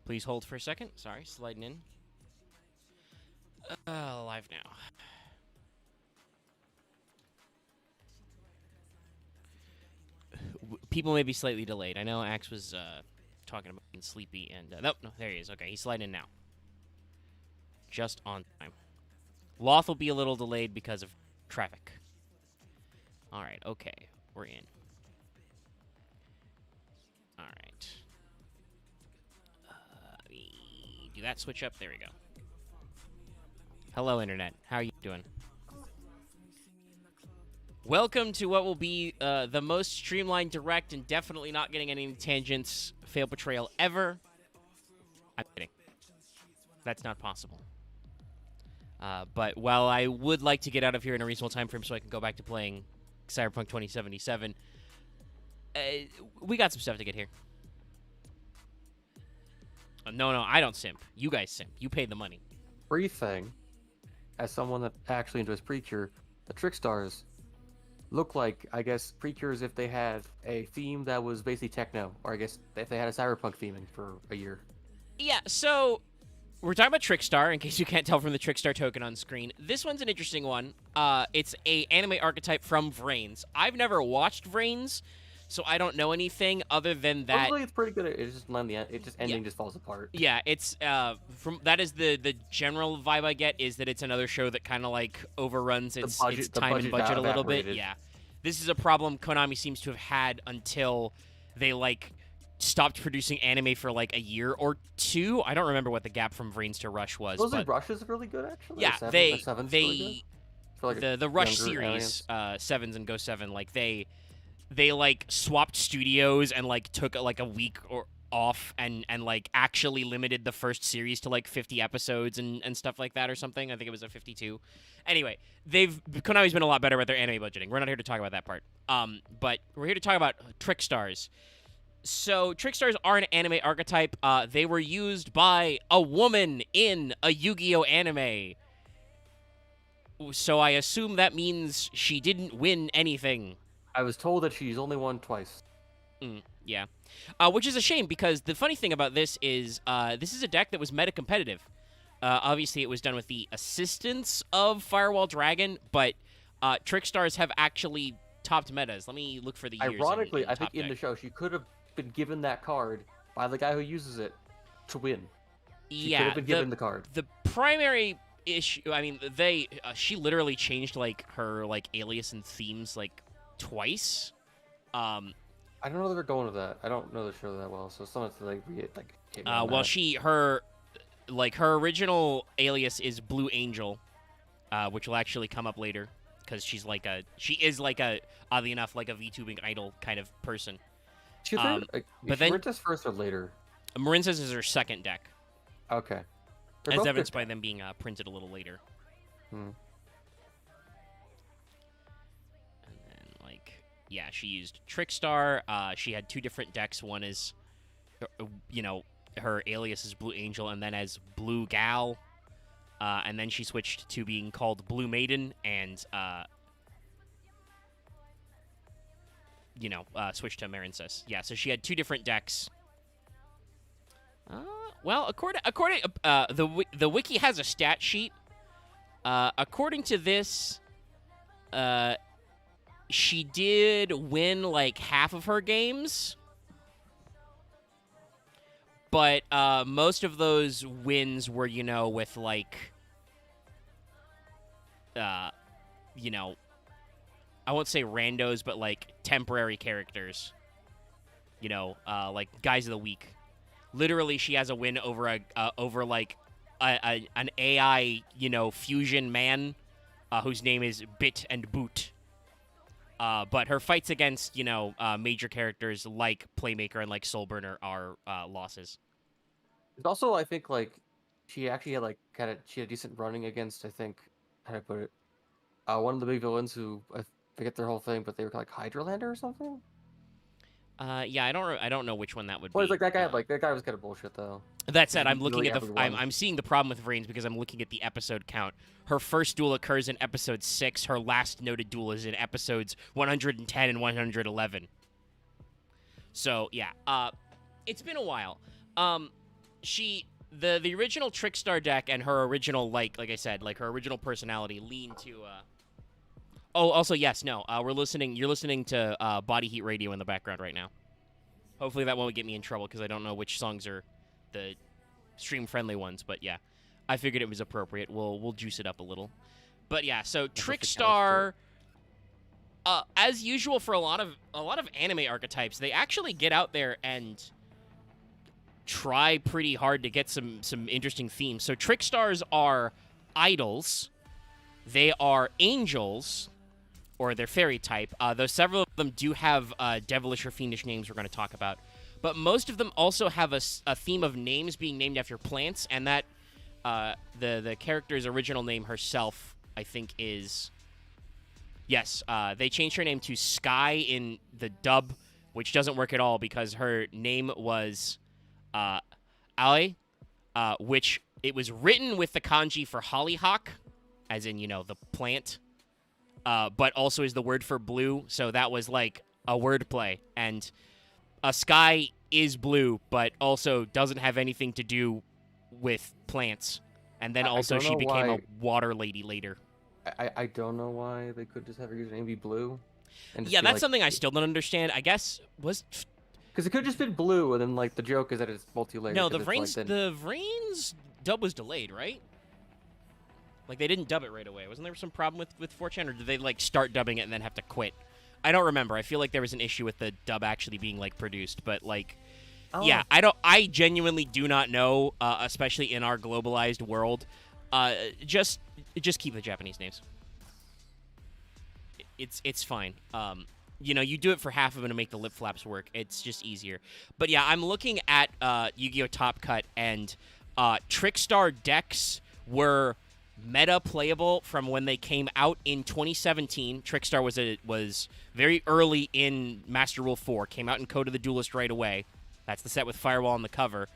Please hold for a second. Sorry, sliding in. Live now. People may be slightly delayed. I know Axe was talking about being sleepy, and no, there he is. Okay, he's sliding in now. Just on time. Loth will be a little delayed because of traffic. All right, okay, we're in. All right. Let me do that switch up. There we go. Hello, Internet. How are you doing? Welcome to what will be the most streamlined, direct, and definitely not getting any tangents fail portrayal ever. I'm kidding. That's not possible. But while I would like to get out of here in a reasonable time frame so I can go back to playing Cyberpunk 2077, we got some stuff to get here. No, I don't simp. You guys simp. You pay the money. Free thing, as someone that actually enjoys Precure, the Trickstars look like, I guess, Precures if they had a theme that was basically techno, or I guess if they had a cyberpunk theming for a year. Yeah, so we're talking about Trickstar, in case you can't tell from the Trickstar token on screen. This one's an interesting one. It's a anime archetype from Vrains. I've never watched Vrains, so I don't know anything other than that. Hopefully it's pretty good. It's just ending just falls apart. Yeah, it's that is the general vibe I get, is that it's another show that kind of like overruns its time and budget a little bit. Yeah, this is a problem Konami seems to have had until they like stopped producing anime for like a year or two. I don't remember what the gap from Vrains to Rush was. Supposedly Rush is really good, actually. Yeah, Seven's really good. The Rush series, Sevens and Go 7, like they like swapped studios and like took like a week or off and like actually limited the first series to like 50 episodes and stuff like that or something. I think it was a 52. Anyway, Konami's been a lot better with their anime budgeting. We're not here to talk about that part. But we're here to talk about Trickstars. So Trickstars are an anime archetype. They were used by a woman in a Yu-Gi-Oh anime. So I assume that means she didn't win anything. I was told that she's only won twice. Yeah. Which is a shame, because the funny thing about this is a deck that was meta-competitive. Obviously, it was done with the assistance of Firewall Dragon, but Trickstars have actually topped metas. Let me look for the years. Ironically, in I think in the show, she could have been given that card by the guy who uses it to win. She could have been given the card. The primary issue, I mean, she literally changed like her like alias and themes like twice. I don't know that they're going with that. I don't know the show that well, so someone to like read it. Well, her original alias is Blue Angel, which will actually come up later, because she is oddly enough like a VTubing idol kind of person. But then Marinta's first or later? Marinta's is her second deck. Okay. As evidenced by them being printed a little later. Yeah, she used Trickstar. She had two different decks. One is, her alias is Blue Angel, and then as Blue Gal. And then she switched to being called Blue Maiden, and, switched to Marincess. Yeah, so she had two different decks. Well, according the wiki has a stat sheet. According to this, she did win like half of her games, but most of those wins were, with like, I won't say randos, but like temporary characters. Like Guys of the Week. Literally, she has a win over an AI, fusion man, whose name is Bit and Boot. But her fights against, major characters like Playmaker and like Soulburner are losses. It's also, I think, like, she actually had she had decent running against, I think, how do I put it? One of the big villains who, I forget their whole thing, but they were like Hydralander or something? Yeah, I don't know which one that would be. It's like that guy. That guy was kind of bullshit though. That said, I'm looking at I'm seeing the problem with Vrains because I'm looking at the episode count. Her first duel occurs in episode 6. Her last noted duel is in episodes 110 and 111. So yeah, it's been a while. the original Trickstar deck and her original like I said, like her original personality lean to Oh, also yes, no. You're listening to Body Heat Radio in the background right now. Hopefully that won't get me in trouble because I don't know which songs are the stream friendly ones, but yeah. I figured it was appropriate. We'll juice it up a little. But yeah, so Trickstar as usual for a lot of anime archetypes, they actually get out there and try pretty hard to get some interesting themes. So Trickstars are idols. They are angels, or they're fairy type, though several of them do have devilish or fiendish names we're going to talk about. But most of them also have a theme of names being named after plants, and that the character's original name herself, I think, is... Yes, they changed her name to Sky in the dub, which doesn't work at all because her name was Ale, which it was written with the kanji for hollyhock, as in, the plant, but also is the word for blue, so that was like a word play. And a sky is blue, but also doesn't have anything to do with plants. And then also she became a water lady later. I don't know why they could just have her username be blue. Yeah, that's something I still don't understand. I guess was because it could have just been blue, and then like the joke is that it's multi-layered. No, the Vrain's dub was delayed, right? Like they didn't dub it right away. Wasn't there some problem with 4chan, or did they like start dubbing it and then have to quit? I don't remember. I feel like there was an issue with the dub actually being like produced, but like. Oh. Yeah, I genuinely do not know, especially in our globalized world. Just keep the Japanese names. It's fine. You do it for half of them to make the lip flaps work. It's just easier. But yeah, I'm looking at Yu-Gi-Oh! Top Cut, and Trickstar decks were meta playable from when they came out in 2017. Trickstar was very early in Master Rule 4. Came out in Code of the Duelist right away. That's the set with Firewall on the cover.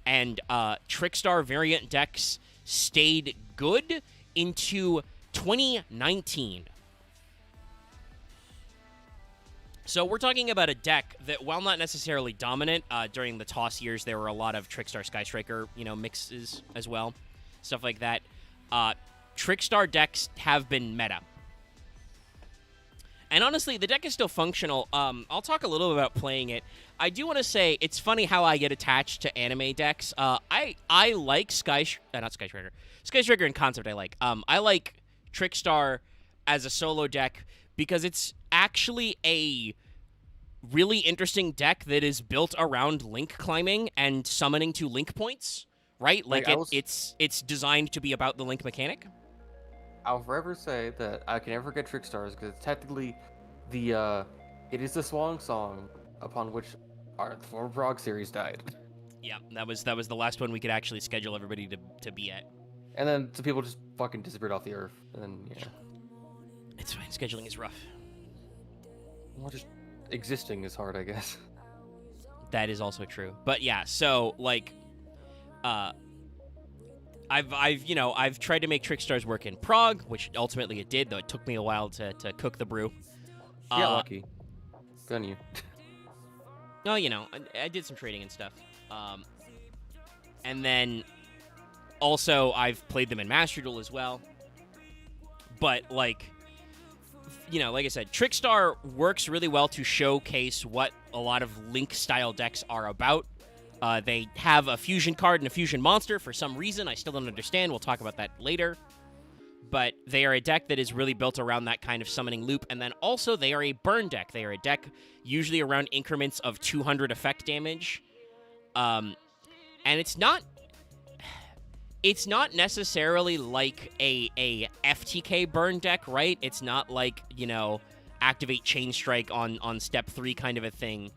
And Trickstar variant decks stayed good into 2019. So we're talking about a deck that, while not necessarily dominant, during the toss years, there were a lot of Trickstar Sky Striker, mixes as well. Stuff like that. Trickstar decks have been meta. And honestly, the deck is still functional. I'll talk a little about playing it. I do want to say, it's funny how I get attached to anime decks. I like Sky Striker in concept I like. I like Trickstar as a solo deck because it's actually a really interesting deck that is built around link climbing and summoning to link points, right? It's designed to be about the link mechanic. I'll forever say that I can never forget Trickstars because it's technically it is the swan song upon which our former Prog series died. Yeah, that was the last one we could actually schedule everybody to be at. And then some people just fucking disappeared off the earth, and then it's fine. Scheduling is rough. Well, just existing is hard, I guess. That is also true. But yeah, so like, I've tried to make Trickstars work in Prague, which ultimately it did, though it took me a while to cook the brew. Yeah, lucky. Good on you. No, I did some trading and stuff. And then also I've played them in Master Duel as well. But like I said, Trickstar works really well to showcase what a lot of Link-style decks are about. They have a fusion card and a fusion monster for some reason. I still don't understand. We'll talk about that later. But they are a deck that is really built around that kind of summoning loop. And then also they are a burn deck. They are a deck usually around increments of 200 effect damage. And it's not necessarily like a FTK burn deck, right? It's not like, activate Chain Strike on step 3 kind of a thing.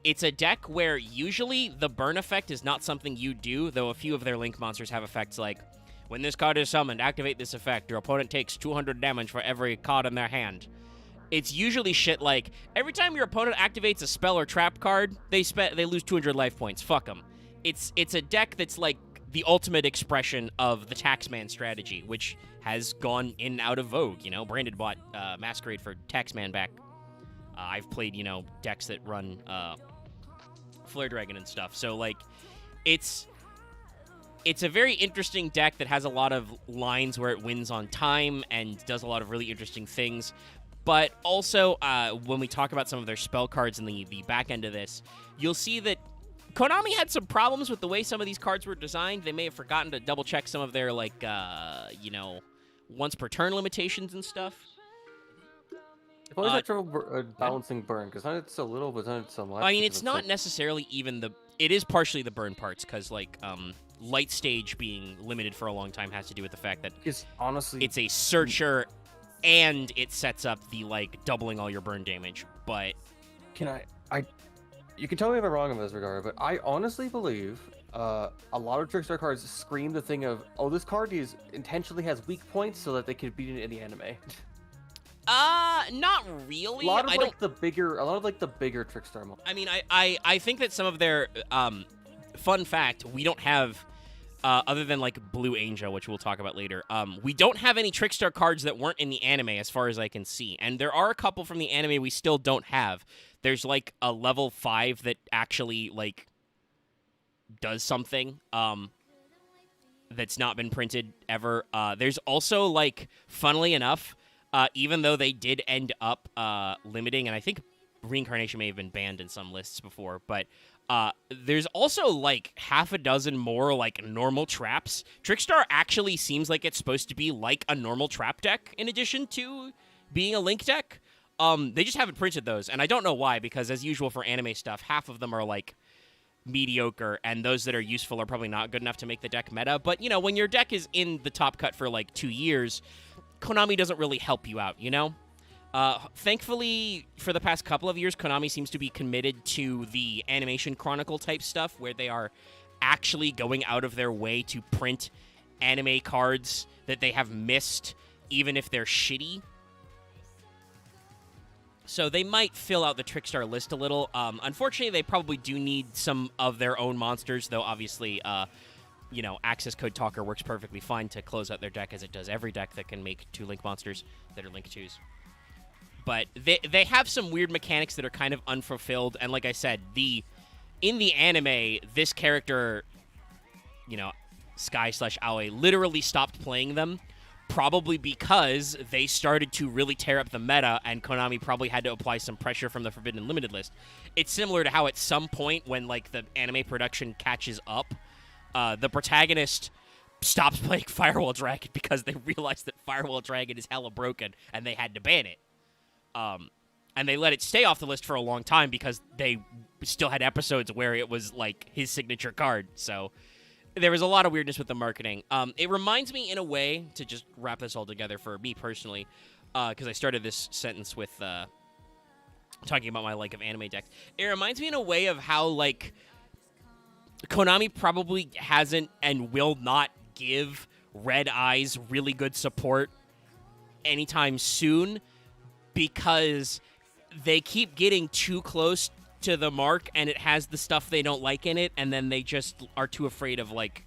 It's a deck where usually the burn effect is not something you do, though a few of their Link monsters have effects like, when this card is summoned, activate this effect. Your opponent takes 200 damage for every card in their hand. It's usually shit like, every time your opponent activates a spell or trap card, they lose 200 life points. Fuck them. It's a deck that's like the ultimate expression of the Taxman strategy, which has gone in and out of vogue. Branded bought Masquerade for Taxman back. I've played, decks that run Flare Dragon and stuff. So, like, it's it's a very interesting deck that has a lot of lines where it wins on time and does a lot of really interesting things. But also, when we talk about some of their spell cards in the back end of this, you'll see that Konami had some problems with the way some of these cards were designed. They may have forgotten to double-check some of their, like, once per turn limitations and stuff. I've always had trouble balancing burn, because sometimes it's so little, but sometimes it's so much. I mean, it's not necessarily even the... It is partially the burn parts, because, like, light stage being limited for a long time has to do with the fact that honestly, it's a searcher, and it sets up the, like, doubling all your burn damage, but... You can tell me if I'm wrong in this regard, but I honestly believe a lot of Trickstar cards scream the thing of, oh, this card intentionally has weak points so that they can beat it in the anime. Not really. A lot of the bigger Trickstar moments. I mean, I think that some of their fun fact, we don't have other than like Blue Angel, which we'll talk about later. We don't have any Trickstar cards that weren't in the anime as far as I can see. And there are a couple from the anime we still don't have. There's like a level 5 that actually like does something that's not been printed ever. There's also like, funnily enough, even though they did end up limiting, and I think Reincarnation may have been banned in some lists before, but there's also like half a dozen more like normal traps. Trickstar actually seems like it's supposed to be like a normal trap deck in addition to being a link deck. They just haven't printed those, and I don't know why, because as usual for anime stuff, half of them are like mediocre, and those that are useful are probably not good enough to make the deck meta. But, you know, when your deck is in the top cut for like 2 years, Konami doesn't really help you out, you know? Thankfully, for the past couple of years, Konami seems to be committed to the animation chronicle type stuff, where they are actually going out of their way to print anime cards that they have missed, even if they're shitty. So they might fill out the Trickstar list a little. Unfortunately, they probably do need some of their own monsters, though obviously, you know, Access Code Talker works perfectly fine to close out their deck, as it does every deck that can make 2 Link monsters that are Link 2s. But they have some weird mechanics that are kind of unfulfilled, and like I said, in the anime, this character, you know, Sky/Aoi, literally stopped playing them, probably because they started to really tear up the meta, and Konami probably had to apply some pressure from the Forbidden Limited list. It's similar to how at some point when, like, the anime production catches up, the protagonist stops playing Firewall Dragon because they realized that Firewall Dragon is hella broken, and they had to ban it. And they let it stay off the list for a long time because they still had episodes where it was, like, his signature card, so... There was a lot of weirdness with the marketing. It reminds me, in a way, to just wrap this all together for me personally, because I started this sentence with talking about my like of anime decks. It reminds me, in a way, of how, like, Konami probably hasn't and will not give Red Eyes really good support anytime soon, because they keep getting too close to the mark, and it has the stuff they don't like in it, and then they just are too afraid of, like,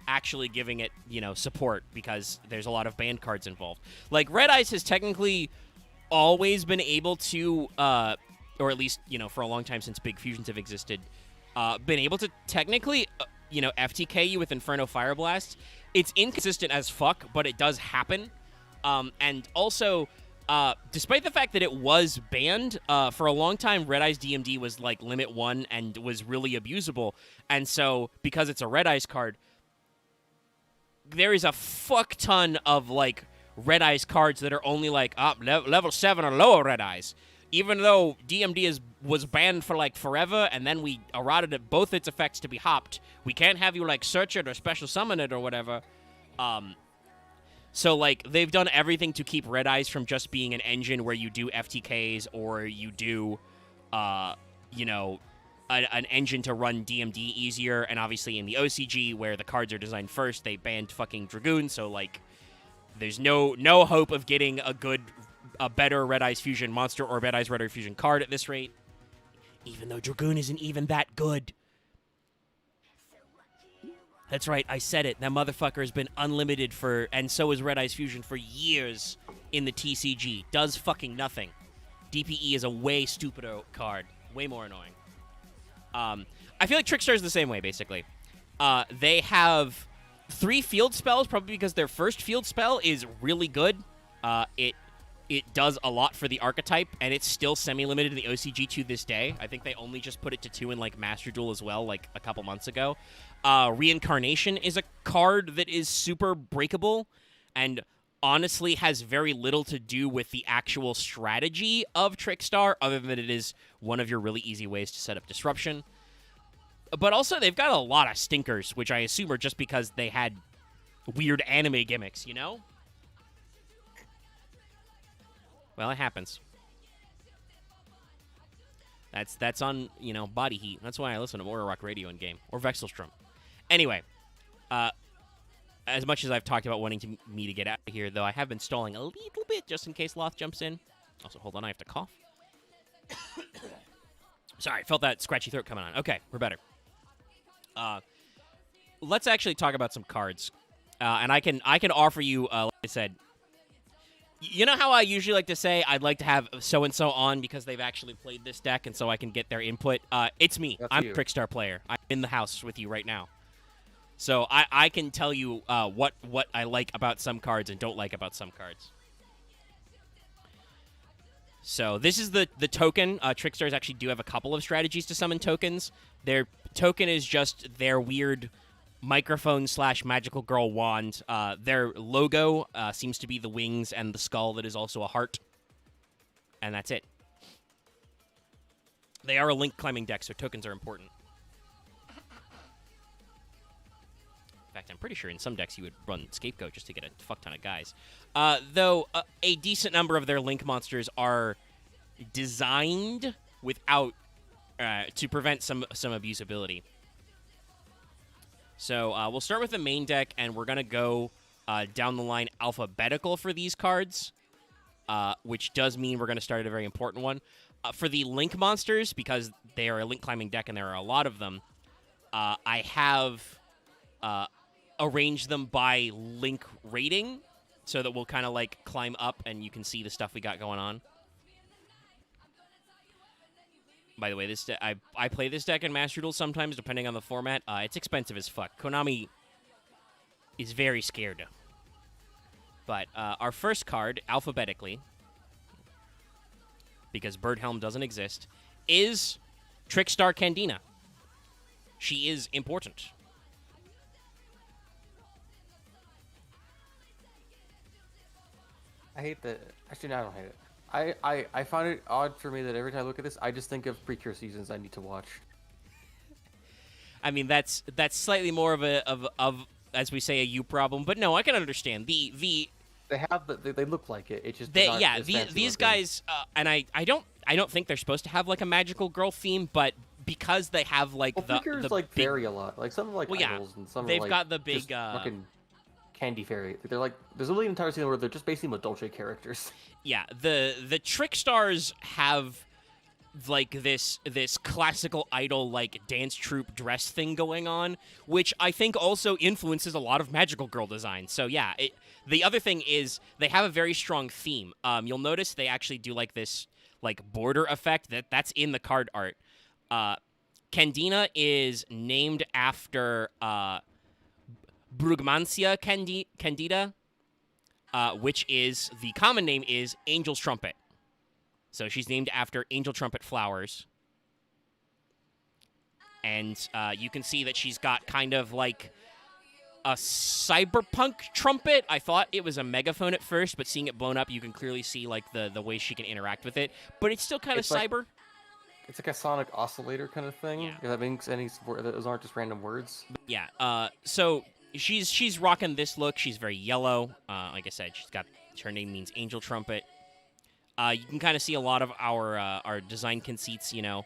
actually giving it, you know, support, because there's a lot of banned cards involved. Like, Red Eyes has technically always been able to, or at least, you know, for a long time since Big Fusions have existed, been able to technically, you know, FTK you with Inferno Fire Blast. It's inconsistent as fuck, but it does happen. And also... despite the fact that it was banned, for a long time, Red Eyes DMD was, like, Limit 1 and was really abusable. And so, because it's a Red Eyes card, there is a fuck ton of, like, Red Eyes cards that are only, like, level 7 or lower Red Eyes. Even though DMD was banned for, like, forever, and then we eroded both its effects to be hopped. We can't have you, like, search it or special summon it or whatever. So, like, they've done everything to keep Red Eyes from just being an engine where you do FTKs or you do, you know, an engine to run DMD easier. And obviously in the OCG, where the cards are designed first, they banned fucking Dragoon. So, like, there's no hope of getting a better Red Eyes Fusion monster or Red Eyes Fusion card at this rate. Even though Dragoon isn't even that good. That's right, I said it. That motherfucker has been unlimited and so is Red Eyes Fusion for years in the TCG. Does fucking nothing. DPE is a way stupider card. Way more annoying. I feel like Trickstar is the same way, basically. They have 3 field spells, probably because their first field spell is really good. It does a lot for the archetype, and it's still semi-limited in the OCG to this day. I think they only just put it to 2 in like Master Duel as well, like a couple months ago. Reincarnation is a card that is super breakable, and honestly has very little to do with the actual strategy of Trickstar, other than it is one of your really easy ways to set up disruption. But also, they've got a lot of stinkers, which I assume are just because they had weird anime gimmicks, you know? Well, it happens. That's on, you know, body heat. That's why I listen to Motor Rock Radio in game. Or Vexelstrom. Anyway, as much as I've talked about wanting me to get out of here, though, I have been stalling a little bit just in case Loth jumps in. Also, hold on, I have to cough. Sorry, felt that scratchy throat coming on. Okay, we're better. Let's actually talk about some cards. And I can offer you, like I said, you know how I usually like to say I'd like to have so-and-so on because they've actually played this deck and so I can get their input? It's me. I'm a Trickstar player. I'm in the house with you right now. So I can tell you what I like about some cards and don't like about some cards. So this is the token. Trickstars actually do have a couple of strategies to summon tokens. Their token is just their weird microphone/magical girl wand. Their logo seems to be the wings and the skull that is also a heart. And that's it. They are a link climbing deck, so tokens are important. In fact, I'm pretty sure in some decks you would run Scapegoat just to get a fuck ton of guys. Though a decent number of their link monsters are designed without to prevent some abusability. So we'll start with the main deck, and we're going to go down the line alphabetical for these cards, which does mean we're going to start at a very important one. For the link monsters, because they are a link climbing deck and there are a lot of them, I have arranged them by link rating so that we'll kind of like climb up and you can see the stuff we got going on. By the way, this I play this deck in Master Duel sometimes, depending on the format. It's expensive as fuck. Konami is very scared. But our first card, alphabetically, because Birdhelm doesn't exist, is Trickstar Candina. She is important. I hate that. Actually, no, I don't hate it. I find it odd for me that every time I look at this, I just think of Precure seasons I need to watch. I mean, that's slightly more of a as we say, a you problem, but no, I can understand they have they look like it. It just these guys and I don't think they're supposed to have like a magical girl theme, but because they have like the like big, vary a lot. Like some are like idols and some they've are like got the big fucking Candy Fairy. They're like there's a really entire scene where they're just basically Dolce characters. Yeah, the Trickstars have like this classical idol like dance troupe dress thing going on, which I think also influences a lot of magical girl design. So yeah, the other thing is they have a very strong theme. You'll notice they actually do like this like border effect that's in the card art. Candina is named after Brugmansia candida, which is the common name is Angel's Trumpet. So she's named after angel trumpet flowers. And you can see that she's got kind of like a cyberpunk trumpet. I thought it was a megaphone at first, but seeing it blown up, you can clearly see like the way she can interact with it. But it's still kind of cyber. It's like a sonic oscillator kind of thing. Yeah. If that makes any, those aren't just random words. Yeah. So she's rocking this look. She's very yellow. Like I said, her name means angel trumpet. You can kind of see a lot of our design conceits, you know.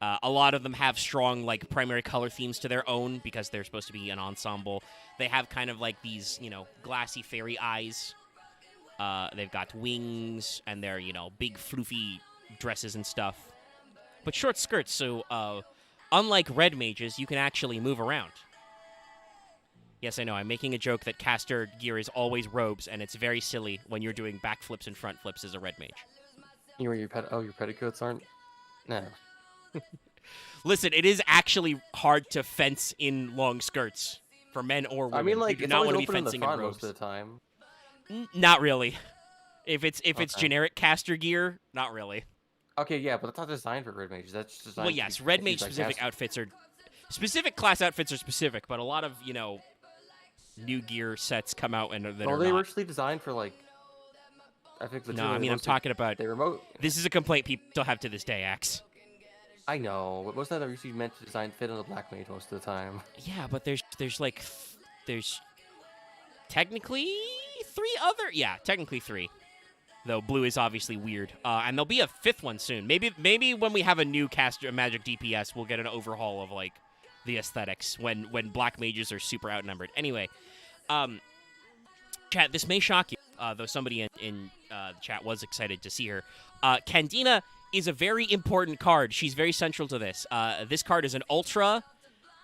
A lot of them have strong, like, primary color themes to their own because they're supposed to be an ensemble. They have kind of like these, you know, glassy fairy eyes. They've got wings and they're, you know, big floofy dresses and stuff. But short skirts, so unlike red mages, you can actually move around. Yes, I know, I'm making a joke that caster gear is always robes, and it's very silly when you're doing backflips and front flips as a red mage. Your petticoats aren't? No. Listen, it is actually hard to fence in long skirts. for men or women. I mean, like, do it's not always want to be open in the fencing front in robes. most of the time. Not really. If it's Okay. generic caster gear, not really. Okay, yeah, but that's not designed for red mages. That's designed. Well, yes, red mage specific outfits are specific class outfits are specific, but a lot of new gear sets come out and that Well, are they not. were actually designed for like. I think No, I mean I'm talking about. They remote. This is a complaint people still have to this day, Axe. I know, but most of them are usually meant to design fit on the black mage most of the time. Yeah, but there's technically technically 3. Though blue is obviously weird, and there'll be a 5th one soon. Maybe when we have a new caster magic DPS, we'll get an overhaul of like the aesthetics when black mages are super outnumbered. Anyway, chat, this may shock you, though somebody in the chat was excited to see her. Candina is a very important card. She's very central to this. This card is an ultra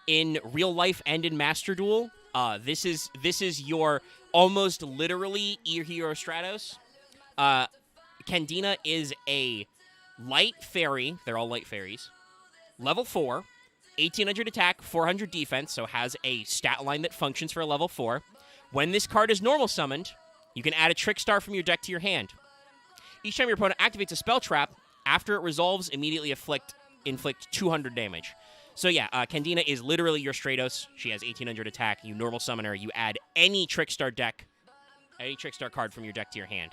in real life and in Master Duel. This is your almost literally Hero Stratos. Candina is a light fairy. They're all light fairies. Level 4, 1800 attack, 400 defense, so has a stat line that functions for a level 4. When this card is normal summoned, you can add a Trick Star from your deck to your hand. Each time your opponent activates a spell trap, after it resolves, immediately inflict 200 damage. So yeah, Candina is literally your Stratos. She has 1800 attack. You normal summon her. You add any Trick Star card from your deck to your hand.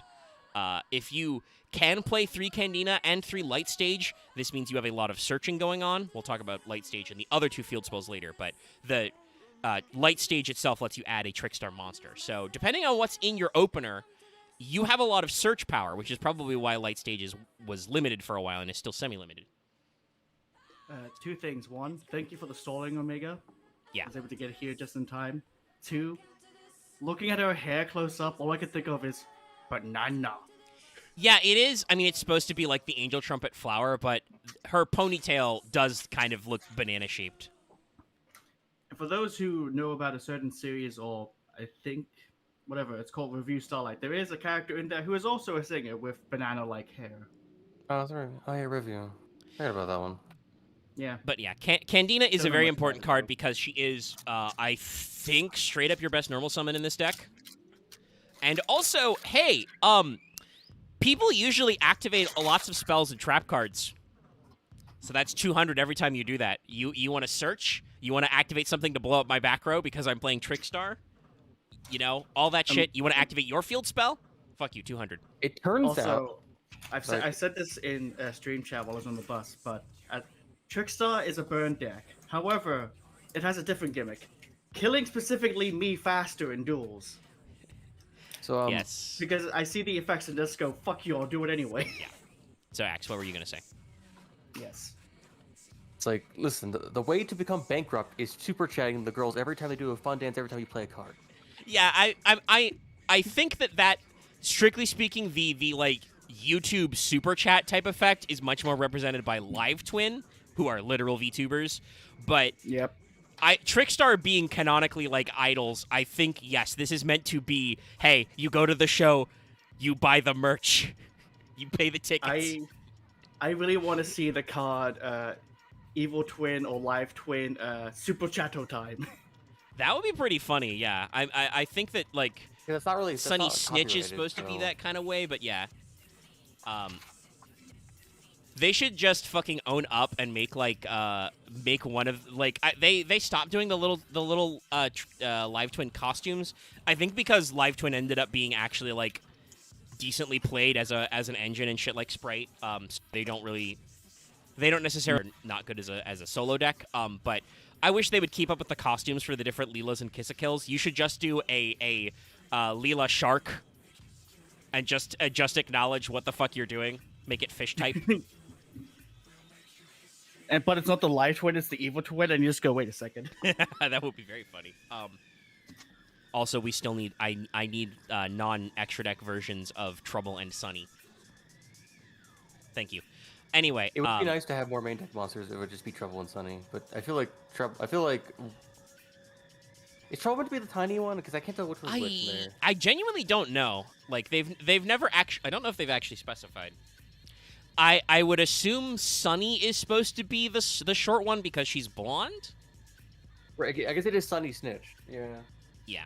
If you can play 3 Candina and 3 Light Stage, this means you have a lot of searching going on. We'll talk about Light Stage and the other 2 field spells later, but the Light Stage itself lets you add a Trickstar monster. So depending on what's in your opener, you have a lot of search power, which is probably why Light Stage was limited for a while and is still semi-limited. 2 things. 1, thank you for the stalling, Omega. Yeah. I was able to get here just in time. 2, looking at her hair close up, all I can think of is banana. Yeah, it is. I mean, it's supposed to be like the angel trumpet flower, but her ponytail does kind of look banana-shaped. And for those who know about a certain series, or I think, whatever, it's called Review Starlight, there is a character in there who is also a singer with banana-like hair. Oh, that's right. Oh, yeah, review. I heard about that one. Yeah. But yeah, Candina is a very important card because she is, I think, straight up your best normal summon in this deck. And also, hey, people usually activate lots of spells and trap cards. So that's 200 every time you do that. You want to search? You want to activate something to blow up my back row because I'm playing Trickstar? You know, all that shit. You want to activate your field spell? Fuck you, 200. It turns out... Also, I said this in stream chat while I was on the bus, but Trickstar is a burn deck. However, it has a different gimmick. Killing specifically me faster in duels. So, yes. Because I see the effects and just go, fuck you, I'll do it anyway. Yeah. So, Axe, what were you going to say? Yes. It's like, listen, the way to become bankrupt is super chatting the girls every time they do a fun dance, every time you play a card. Yeah, I think that strictly speaking, the like YouTube super chat type effect is much more represented by Live Twin, who are literal VTubers. But yep. Trickstar being canonically like idols, I think, yes, this is meant to be, hey, you go to the show, you buy the merch, you pay the tickets. I really want to see the card Evil Twin or Live Twin Super Chatto time. That would be pretty funny, yeah. I think that, like, yeah, that's not really, Sunny Snitch is supposed to be that kind of way, but yeah. They should just fucking own up and make like make one of like they stopped doing the little Live Twin costumes. I think because Live Twin ended up being actually like decently played as an engine and shit like Sprite. So they don't necessarily not good as a solo deck. But I wish they would keep up with the costumes for the different Leelas and Kissakills. You should just do a Leela Shark and just acknowledge what the fuck you're doing. Make it fish type. But it's not the Live Twin, it's the Evil Twin, and you just go, wait a second. That would be very funny. Also, we still need I need non-extra deck versions of Trouble and Sunny. Thank you. Anyway, it would be nice to have more main deck monsters. It would just be Trouble and Sunny, but I feel like is Trouble meant to be the tiny one? Because I can't tell which one's which there. I genuinely don't know. Like they've never actually. I don't know if they've actually specified. I would assume Sunny is supposed to be the short one because she's blonde. Right, I guess it is Sunny Snitch. Yeah. Yeah.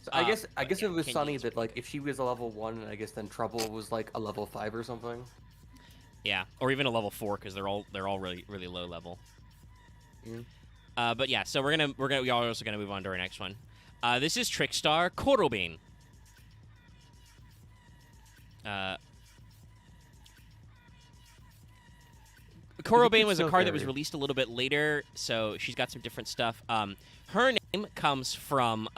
So I guess But if yeah, it was Candy Sunny is that pretty like good. if she was a level 1, I guess then Trouble was like a level 5 or something. Yeah, or even a level 4 because they're all really low level. Mm. But yeah, so we are also gonna move on to our next one. This is Trickstar Korobane. She's a Korobane cute was a snow card that was fairy. released a little bit later, so she's got some different stuff. Her name comes from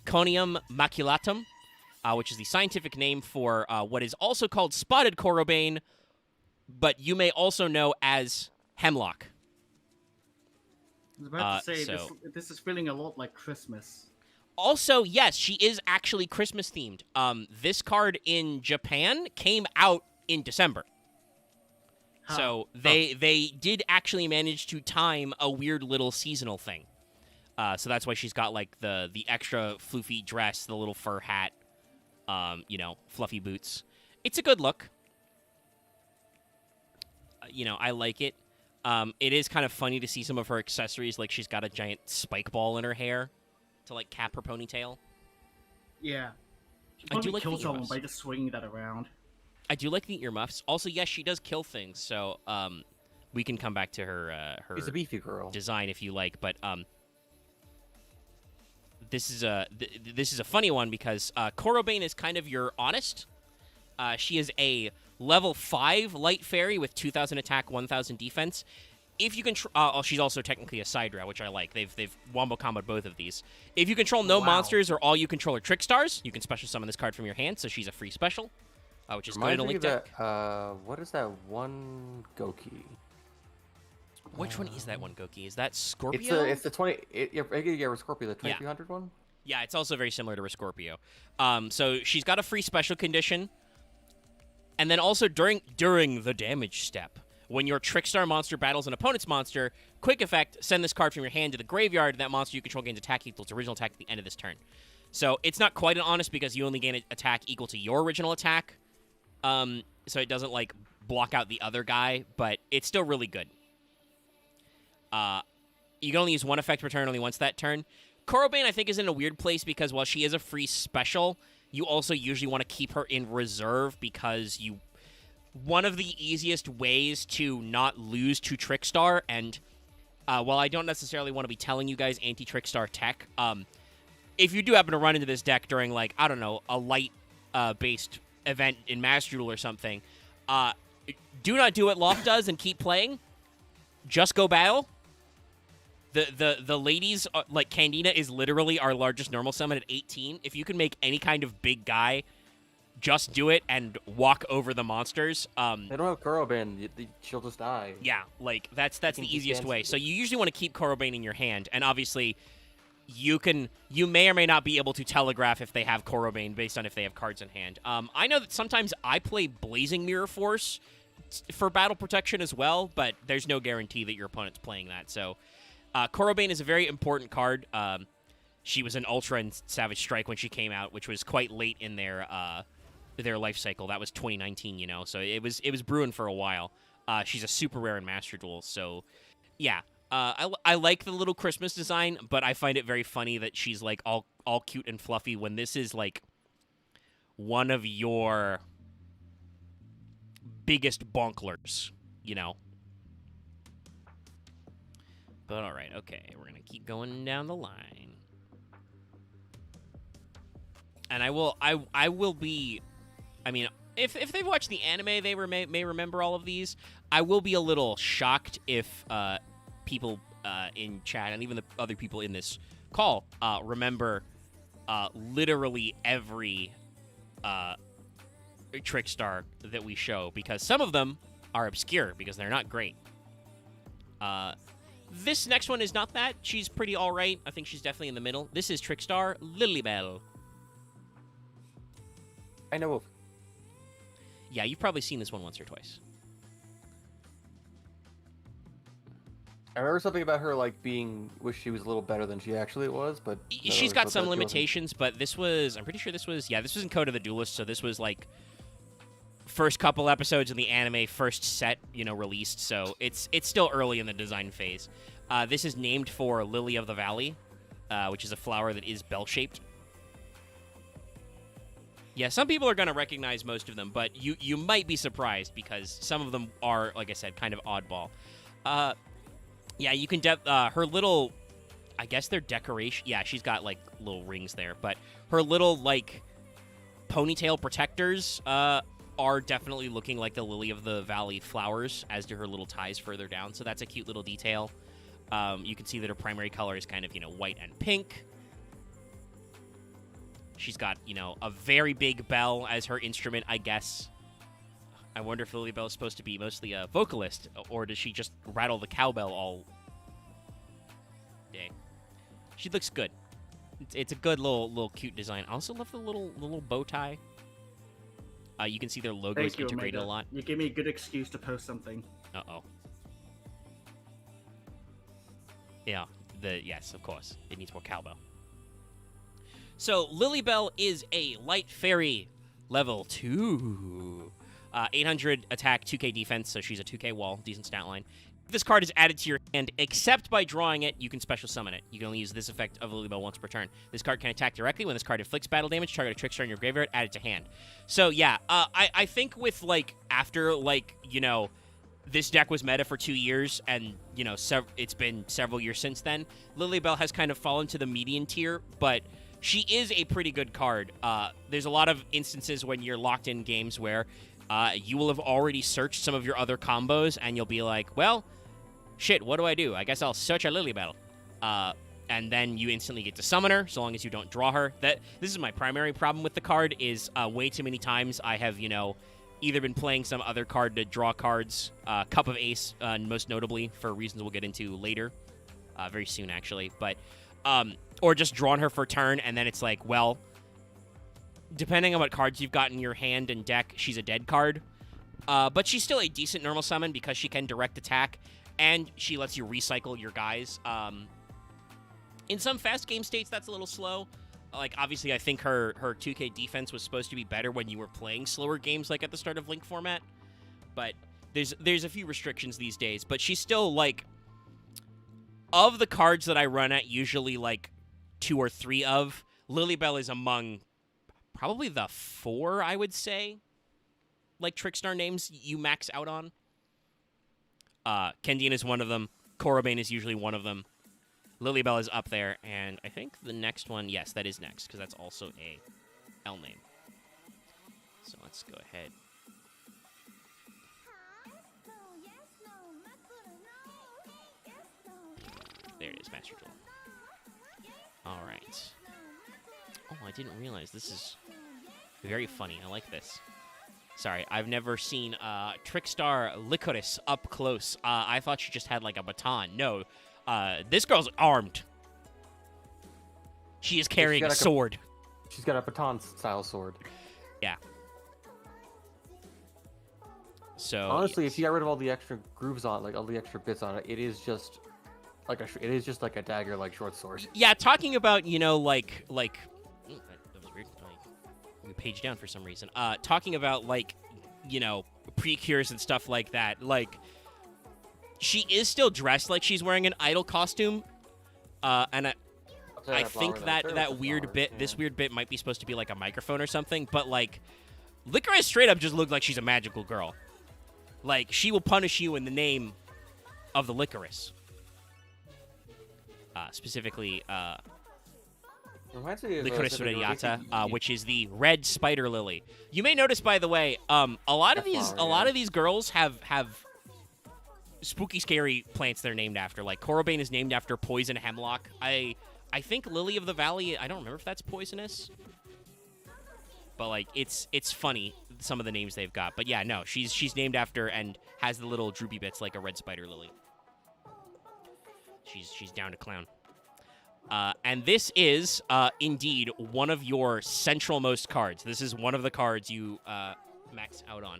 Conium maculatum, which is the scientific name for what is also called spotted Korobane, but you may also know as hemlock. I was about to say So this is feeling a lot like Christmas. also, yes, she is actually Christmas themed. This card in Japan came out in December. Huh. So they did actually manage to time a weird little seasonal thing. So that's why she's got like the extra floofy dress, the little fur hat, fluffy boots. It's a good look. I like it. It is kind of funny to see some of her accessories, like she's got a giant spike ball in her hair to like cap her ponytail. Yeah. She I do probably like kill the someone earmuffs. by just swinging that around. I do like the earmuffs. Also, yes, she does kill things, so we can come back to her She's a beefy girl. design if you like. But this is a funny one because Korobane is kind of your honest. She is a level 5 light fairy with 2,000 attack, 1,000 defense. If you control, she's also technically a side route, which I like. They've wombo comboed both of these. If you control no Wow. monsters or all you control are trick stars, you can special summon this card from your hand. So she's a free special, which is good in a link deck. What is that one Goki? Which one is that one, Goki? Is that Scorpio? It's the 20. Yeah, Scorpio, the 2300 one. Yeah, it's also very similar to Scorpio. So she's got a free special condition, and then also during the damage step, when your Trickstar monster battles an opponent's monster, quick effect, send this card from your hand to the graveyard. That monster you control gains attack equal to original attack at the end of this turn. So it's not quite an honest because you only gain an attack equal to your original attack. So it doesn't like block out the other guy, but it's still really good. You can only use one effect per turn, only once that turn. Korobane, I think, is in a weird place because while she is a free special, you also usually want to keep her in reserve because one of the easiest ways to not lose to Trickstar, and while I don't necessarily want to be telling you guys anti-Trickstar tech, if you do happen to run into this deck during, like, I don't know, a light-based event in Master Duel or something, do not do what Loft does and keep playing. Just go battle. The ladies, like, Candina is literally our largest normal summon at 18. If you can make any kind of big guy, just do it and walk over the monsters. They don't have Korobane, she'll just die. Yeah, like, that's the easiest way. So you usually want to keep Korobane in your hand, and obviously, you may or may not be able to telegraph if they have Korobane based on if they have cards in hand. I know that sometimes I play Blazing Mirror Force for battle protection as well, but there's no guarantee that your opponent's playing that, so... Korobane is a very important card. She was an Ultra and Savage Strike when she came out, which was quite late in their life cycle. That was 2019, so it was brewing for a while. She's a super rare in Master Duel, so yeah. I like the little Christmas design, but I find it very funny that she's like all cute and fluffy when this is like one of your biggest bonklers, But all right, okay, we're gonna keep going down the line, and I will be. I mean, if they've watched the anime, they may remember all of these. I will be a little shocked if people in chat and even the other people in this call remember literally every Trickstar that we show, because some of them are obscure because they're not great. This next one is not that. She's pretty all right. I think she's definitely in the middle. This is Trickstar Lilybell. I know of. Yeah, you've probably seen this one once or twice. I remember something about her like wish she was a little better than she actually was, but She's got some limitations, but this was, I'm pretty sure this was in Code of the Duelist, so this was like first couple episodes in the anime, first set, released, so it's still early in the design phase. This is named for Lily of the Valley, which is a flower that is bell-shaped. Yeah, some people are going to recognize most of them, but you might be surprised because some of them are, like I said, kind of oddball. Yeah, you can her little, I guess they're decoration. Yeah, she's got like little rings there, but her little like ponytail protectors are definitely looking like the Lily of the Valley flowers, as do her little ties further down. So that's a cute little detail. You can see that her primary color is kind of, white and pink. She's got, a very big bell as her instrument, I guess. I wonder if Lily Bell is supposed to be mostly a vocalist, or does she just rattle the cowbell all day? She looks good. It's a good little cute design. I also love the little bow tie. You can see their logo is integrated a lot. You gave me a good excuse to post something. Uh-oh. Yeah, yes, of course. It needs more cowbell. So, Lilybell is a light fairy level 2. 800 attack, 2k defense, so she's a 2k wall, decent stat line. If this card is added to your hand, except by drawing it, you can special summon it. You can only use this effect of Lilybell once per turn. This card can attack directly. When this card inflicts battle damage, target a trickster in your graveyard, add it to hand. So, yeah, I think with, after, this deck was meta for 2 years, and, it's been several years since then, Lilybell has kind of fallen to the median tier, but she is a pretty good card. There's a lot of instances when you're locked in games where you will have already searched some of your other combos, and you'll be like, well, shit, what do I do? I guess I'll search a Lilybell. And then you instantly get to summon her, so long as you don't draw her. This is my primary problem with the card, is way too many times I have, either been playing some other card to draw cards, Cup of Ace, most notably, for reasons we'll get into later, very soon, actually, but, or just drawn her for turn, and then it's like, well, depending on what cards you've got in your hand and deck, she's a dead card. But she's still a decent normal summon because she can direct attack, and she lets you recycle your guys. In some fast game states, that's a little slow. Obviously, I think her 2k defense was supposed to be better when you were playing slower games, at the start of Link format. But there's a few restrictions these days. But she's still, of the cards that I run at, usually, 2 or 3 of, Lilybell is among probably the 4, I would say, Trickstar names you max out on. Kendine is one of them. Korobane is usually one of them. Lilybell is up there, and I think the next one, yes, that is next, because that's also a L name. So let's go ahead. There it is, Master Droll. All right. Oh, I didn't realize this is very funny. I like this. Sorry, I've never seen Trickstar Licorice up close. I thought she just had, a baton. No, this girl's armed. She is carrying a sword. She's got a baton-style sword. Yeah. So honestly, if you got rid of all the extra grooves on, all the extra bits on it, it is just like a dagger, short sword. Yeah, talking about that was weird. I page down for some reason. Talking about precures and stuff like that. She is still dressed like she's wearing an idol costume, and I think that weird bit, yeah. This weird bit might be supposed to be a microphone or something, but Licorice straight up just looked like she's a magical girl. She will punish you in the name of the Licorice. Specifically, Licorice radiata, which is the red spider lily. You may notice, by the way, a lot of these girls have spooky, scary plants they're named after. Korobane is named after poison hemlock. I think Lily of the Valley, I don't remember if that's poisonous. But, it's funny, some of the names they've got. But, yeah, no, she's named after and has the little droopy bits like a red spider lily. She's down to clown. And this is, indeed, one of your central-most cards. This is one of the cards you max out on.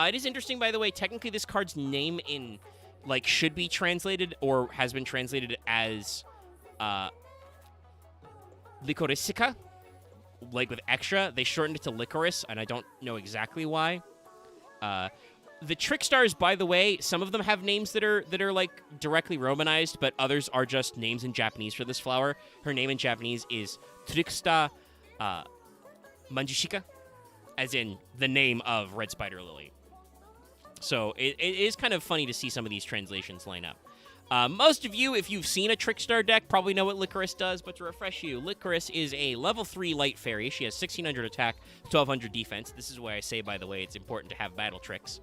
It is interesting, by the way, technically this card's name in, should be translated or has been translated as Licoricica, with extra. They shortened it to Licorice, and I don't know exactly why. The Trickstars, by the way, some of them have names that are like directly Romanized, but others are just names in Japanese for this flower. Her name in Japanese is Tricksta Manjushika, as in the name of Red Spider Lily. So it is kind of funny to see some of these translations line up. Most of you, if you've seen a Trickstar deck, probably know what Licorice does, but to refresh you, Licorice is a level 3 light fairy. She has 1600 attack, 1200 defense. This is why I say, by the way, it's important to have battle tricks.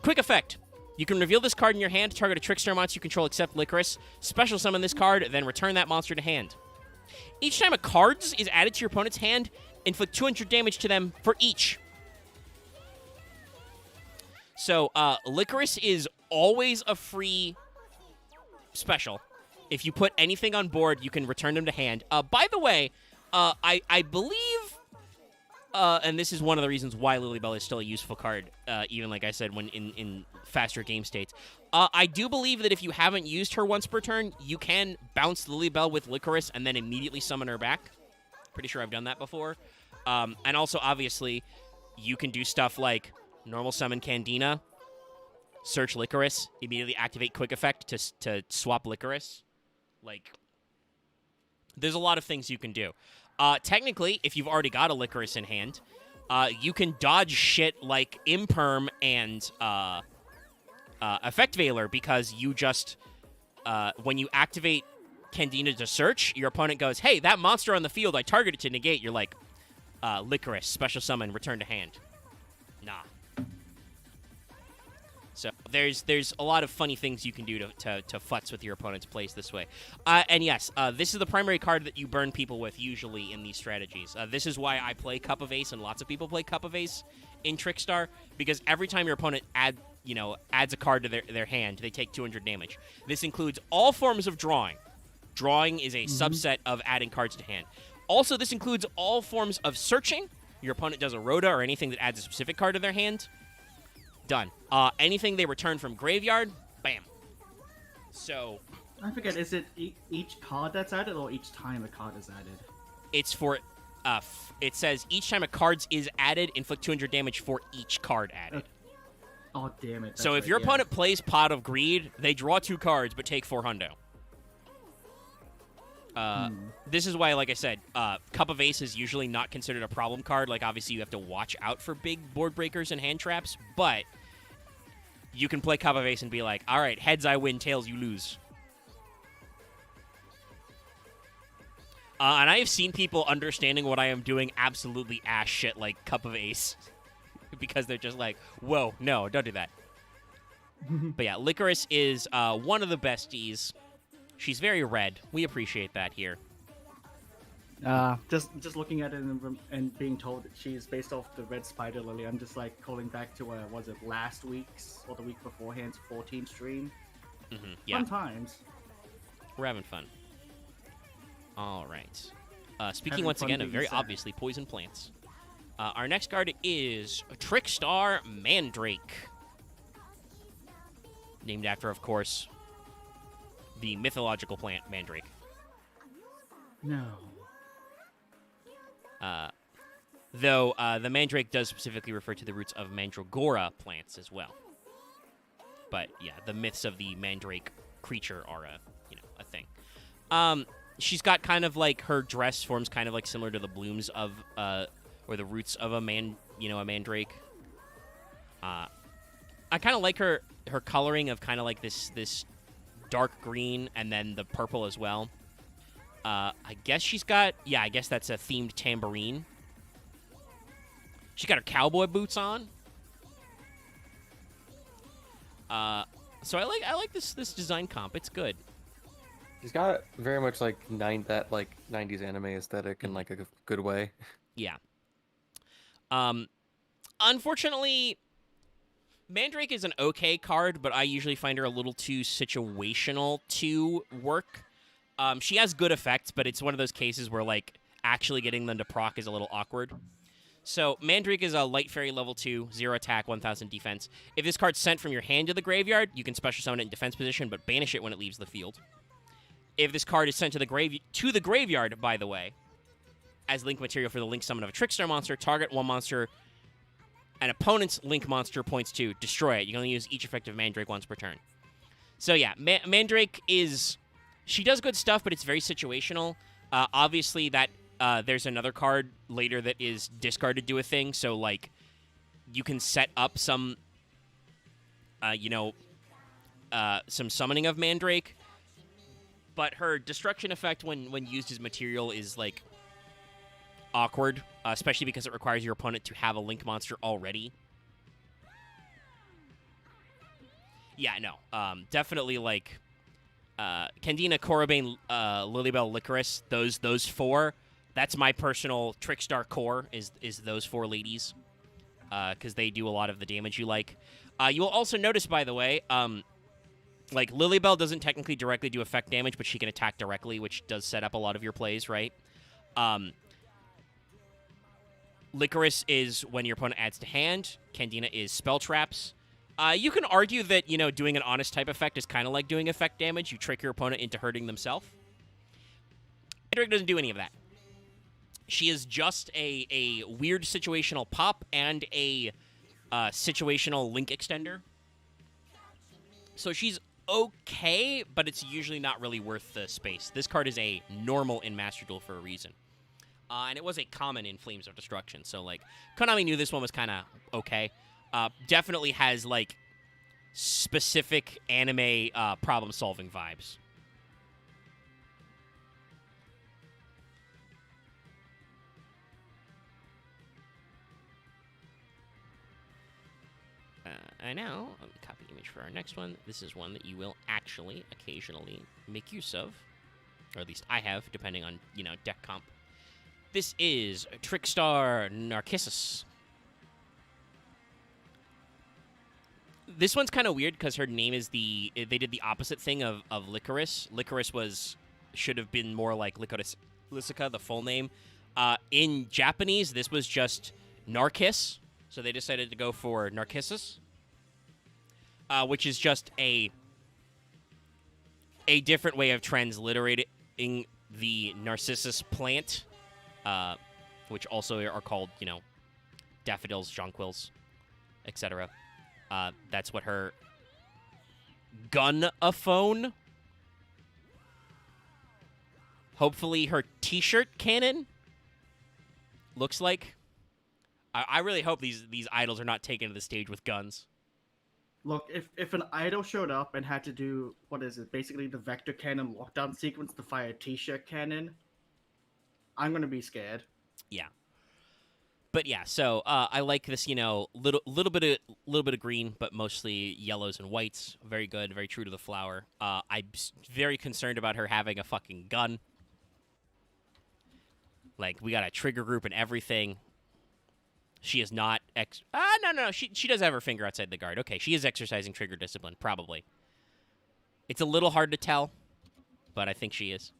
Quick effect. You can reveal this card in your hand, target a Trickstar monster you control except Licorice, special summon this card, then return that monster to hand. Each time a card is added to your opponent's hand, inflict 200 damage to them for each. So, Licorice is always a free special. If you put anything on board, you can return them to hand. By the way, I believe, and this is one of the reasons why Lilybell is still a useful card, even like I said, when in faster game states. I do believe that if you haven't used her once per turn, you can bounce Lilybell with Licorice and then immediately summon her back. Pretty sure I've done that before. And also, obviously, you can do stuff like normal summon Candina, search Licorice, immediately activate Quick Effect to swap Licorice. Like, there's a lot of things you can do. Technically, if you've already got a Licorice in hand, you can dodge shit like Imperm and Effect Veiler, because you just, when you activate Candina to search, your opponent goes, hey, that monster on the field, I targeted to negate. You're like, Licorice, special summon, return to hand. Nah. So there's a lot of funny things you can do to futz with your opponent's plays this way. And yes, this is the primary card that you burn people with usually in these strategies. This is why I play Cup of Ace, and lots of people play Cup of Ace in Trickstar, because every time your opponent adds a card to their hand, they take 200 damage. This includes all forms of drawing. Drawing is a subset of adding cards to hand. Also, this includes all forms of searching. Your opponent does a Rhoda or anything that adds a specific card to their hand. Done. Anything they return from graveyard, bam. So, I forget, is it each card that's added or each time a card is added? It's for, it says each time a card is added, inflict 200 damage for each card added. Oh, damn it. So if your opponent plays Pot of Greed, they draw 2 cards but take 4 hundo. This is why, like I said, Cup of Ace is usually not considered a problem card. Like, obviously, you have to watch out for big board breakers and hand traps, but you can play Cup of Ace and be like, all right, heads I win, tails you lose. And I have seen people understanding what I am doing absolutely ass shit like Cup of Ace. Because they're just like, whoa, no, don't do that. But yeah, Licorice is one of the besties. She's very red. We appreciate that here. Just looking at it and being told that she's based off the Red Spider Lily, I'm just like calling back to was it last week's or the week beforehand's 14 stream? Yeah. Fun times. We're having fun. All right. Speaking once again of very obviously poison plants. Our next card is Trickstar Mandrake. Named after, of course, the mythological plant Mandrake. No. Though the Mandrake does specifically refer to the roots of Mandragora plants as well. But yeah, the myths of the Mandrake creature are a thing. She's got kind of like her dress forms kind of like similar to the blooms of or the roots of a mandrake. I kind of like her coloring of kind of like this dark green and then the purple as well. I guess she's got, I guess that's a themed tambourine. She's got her cowboy boots on. So I like this design comp. It's good. She's got very much like 90s anime aesthetic in like a good way. Yeah. Unfortunately, Mandrake is an okay card, but I usually find her a little too situational to work. She has good effects, but it's one of those cases where like actually getting them to proc is a little awkward. So Mandrake is a light fairy level 2, 0 attack, 1000 defense. If this card's sent from your hand to the graveyard, you can special summon it in defense position, but banish it when it leaves the field. If this card is sent to the graveyard, by the way, as link material for the link summon of a Trickstar monster, target one monster An opponent's Link monster points to destroy it. You can only use each effective Mandrake once per turn. So yeah, Mandrake is... She does good stuff, but it's very situational. Obviously, that there's another card later that is discarded to a thing, so, like, you can set up some, some summoning of Mandrake, but her destruction effect when used as material is, like, awkward, especially because it requires your opponent to have a Link monster already. Yeah, no. Definitely, like, Candina, Korobane, Lilybell, Licorice, those four. That's my personal Trickstar core, is those four ladies. Because they do a lot of the damage you like. You will also notice, by the way, like, Lilybell doesn't technically directly do effect damage, but she can attack directly, which does set up a lot of your plays, right? Licorice is when your opponent adds to hand. Candina is spell traps. You can argue that, doing an honest type effect is kind of like doing effect damage. You trick your opponent into hurting themselves. Mandrake doesn't do any of that. She is just a weird situational pop and a situational link extender. So she's okay, but it's usually not really worth the space. This card is a normal in Master Duel for a reason. And it was a common in Flames of Destruction. So, like, Konami knew this one was kind of okay. Definitely has, like, specific anime problem-solving vibes. I know. Copy image for our next one. This is one that you will actually occasionally make use of. Or at least I have, depending on, deck comp. This is Trickstar Narcissus. This one's kind of weird because her name is they did the opposite thing of Licorice. Licorice should have been more like Licorice, the full name. In Japanese, this was just Narkiss, so they decided to go for Narcissus, which is just a different way of transliterating the Narcissus plant, which also are called, daffodils, jonquils, etc. That's what her gun-a-phone, hopefully her t-shirt cannon, looks like. I really hope these idols are not taken to the stage with guns. Look, if an idol showed up and had to do, basically the vector cannon lockdown sequence to fire a t-shirt cannon, I'm going to be scared. Yeah. But yeah, so I like this, little bit of green, but mostly yellows and whites. Very good, very true to the flower. I'm very concerned about her having a fucking gun. Like, we got a trigger group and everything. She is not no. She does have her finger outside the guard. Okay, she is exercising trigger discipline, probably. It's a little hard to tell, but I think she is.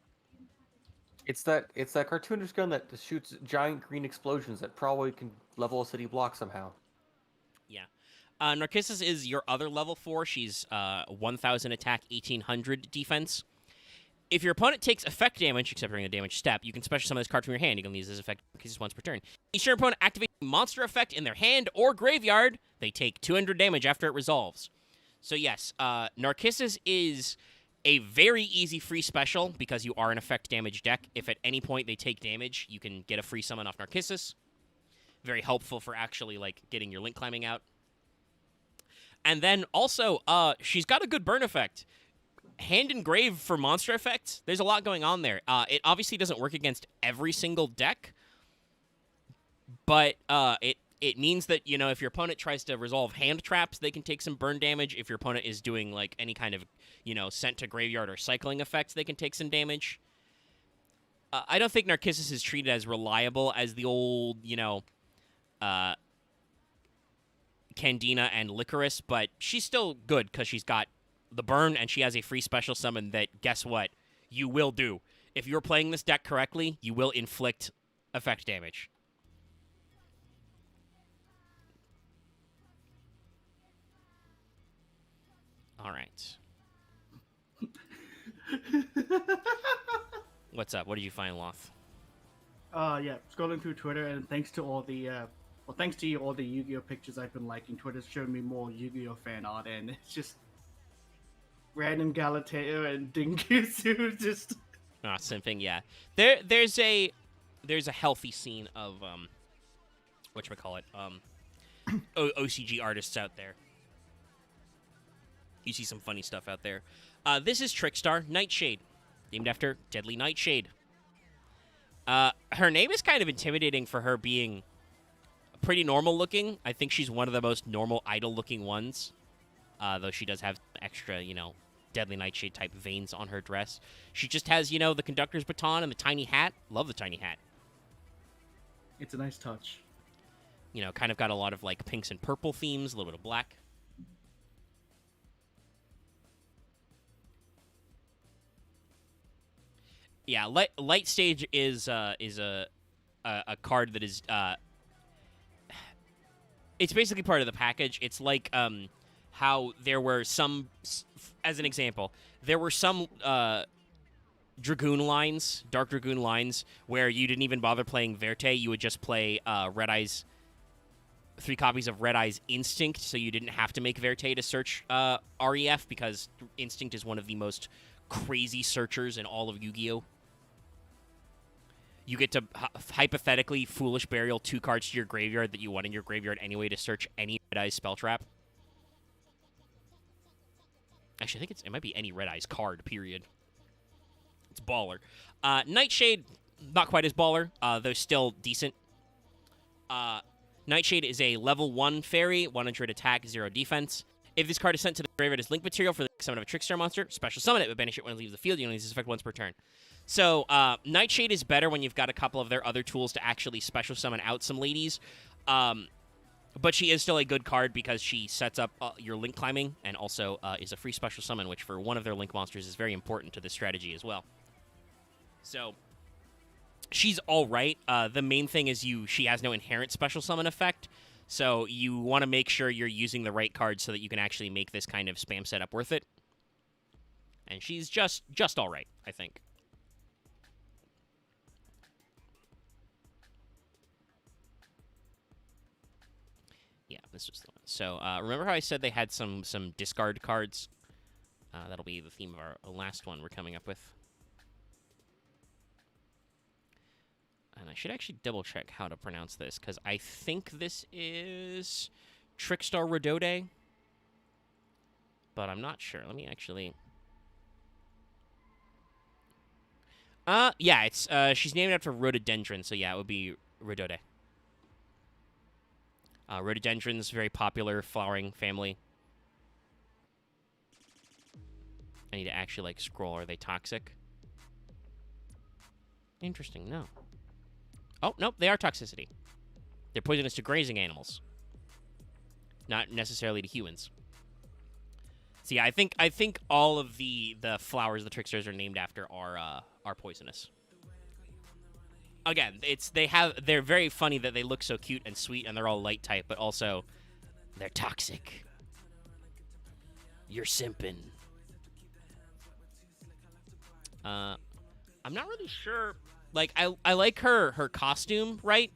It's that cartoonish gun that shoots giant green explosions that probably can level a city block somehow. Yeah. Narcissus is your other level 4. She's 1,000 attack, 1,800 defense. If your opponent takes effect damage, except during the damage step, you can special summon this card from your hand. You can use this effect once per turn. Each your opponent activates a monster effect in their hand or graveyard. They take 200 damage after it resolves. So yes, Narcissus is a very easy free special because you are an effect damage deck. If at any point they take damage, you can get a free summon off Narcissus. Very helpful for actually, like, getting your link climbing out. And then also, she's got a good burn effect. Hand Engrave for monster effects, there's a lot going on there. It obviously doesn't work against every single deck, but it means that, if your opponent tries to resolve hand traps, they can take some burn damage. If your opponent is doing, like, any kind of, sent to graveyard or cycling effects, they can take some damage. I don't think Narcissus is treated as reliable as the old, Candina and Licorice, but she's still good because she's got the burn, and she has a free special summon that, guess what, you will do. If you're playing this deck correctly, you will inflict effect damage. All right. What's up? What did you find, Loth? Yeah, scrolling through Twitter, and thanks to all the Well, thanks to you, all the Yu-Gi-Oh pictures I've been liking, Twitter's showing me more Yu-Gi-Oh fan art, and it's just random Galatea and Dingusu just. Ah, simping, yeah. There's a healthy scene of whatchamacallit, OCG artists out there. You see some funny stuff out there. This is Trickstar Nightshade, named after Deadly Nightshade. Her name is kind of intimidating for her being pretty normal looking. I think she's one of the most normal idol looking ones, though she does have extra, Deadly Nightshade type veins on her dress. She just has, the conductor's baton and the tiny hat. Love the tiny hat. It's a nice touch. Kind of got a lot of like pinks and purple themes, a little bit of black. Yeah, Light Stage is a card that is it's basically part of the package. It's like how there were some, as an example, there were some Dragoon lines, Dark Dragoon lines, where you didn't even bother playing Verte. You would just play Red Eyes, 3 copies of Red Eyes Instinct, so you didn't have to make Verte to search REF, because Instinct is one of the most crazy searchers in all of Yu-Gi-Oh! You get to hypothetically Foolish Burial 2 cards to your graveyard that you want in your graveyard anyway to search any Red Eyes spell trap. Actually, I think it might be any Red Eyes card, period. It's baller. Nightshade, not quite as baller, though still decent. Nightshade is a level 1 fairy, 100 attack, 0 defense. If this card is sent to the graveyard as link material for the summon of a Trickstar monster, special summon it, but banish it when it leaves the field. You only use this effect once per turn. So, Nightshade is better when you've got a couple of their other tools to actually special summon out some ladies. But she is still a good card because she sets up your link climbing and also is a free special summon, which for one of their link monsters is very important to this strategy as well. So, she's all right. The main thing is she has no inherent special summon effect, so you want to make sure you're using the right cards so that you can actually make this kind of spam setup worth it. And she's just all right, I think. Yeah, this was the one. So, remember how I said they had some discard cards? That'll be the theme of our last one we're coming up with. And I should actually double-check how to pronounce this, because I think this is Trickstar Rodode, but I'm not sure. Let me actually... yeah, it's she's named after rhododendron, so yeah, it would be Rodode. Rhododendron's very popular flowering family. I need to actually, like, scroll. Are they toxic? Interesting, no. Oh, nope, they are toxicity. They're poisonous to grazing animals. Not necessarily to humans. See, I think all of the flowers the tricksters are named after are poisonous. Again, they're very funny that they look so cute and sweet and they're all light type, but also they're toxic. You're simping. I'm not really sure. Like, I like her costume, right?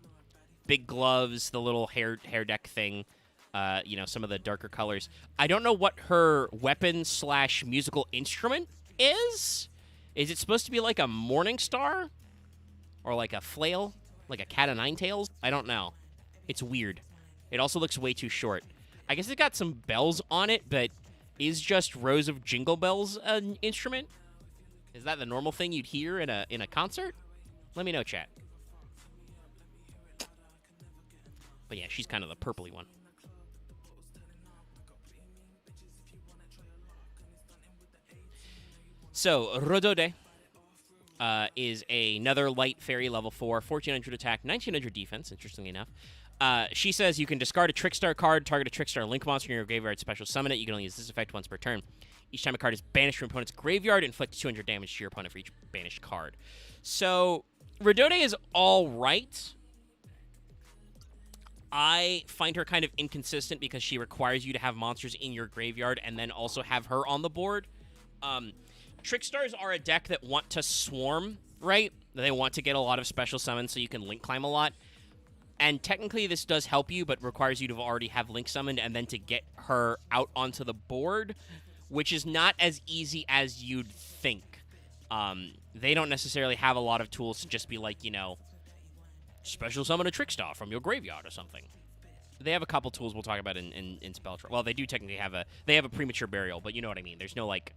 Big gloves, the little hair deck thing, some of the darker colors. I don't know what her weapon / musical instrument is. Is it supposed to be like a morning star? Or like a flail? Like a cat o' nine tails? I don't know. It's weird. It also looks way too short. I guess it's got some bells on it, but is just rows of jingle bells an instrument? Is that the normal thing you'd hear in a concert? Let me know, chat. But yeah, she's kind of the purpley one. So, Rodode is another light fairy, level 4, 1400 attack, 1900 defense, interestingly enough. She says you can discard a Trickstar card, target a Trickstar Link monster in your graveyard, special summon it. You can only use this effect once per turn. Each time a card is banished from an opponent's graveyard, inflict 200 damage to your opponent for each banished card. So, Rodode is all right. I find her kind of inconsistent because she requires you to have monsters in your graveyard and then also have her on the board. Trickstars are a deck that want to swarm, right? They want to get a lot of special summons so you can link climb a lot. And technically this does help you, but requires you to already have Link summoned and then to get her out onto the board, which is not as easy as you'd think. They don't necessarily have a lot of tools to just be like, you know, special summon a Trickstar from your graveyard or something. They have a couple tools we'll talk about in Spelltrap. Well, they do technically have a premature burial, but you know what I mean. There's no like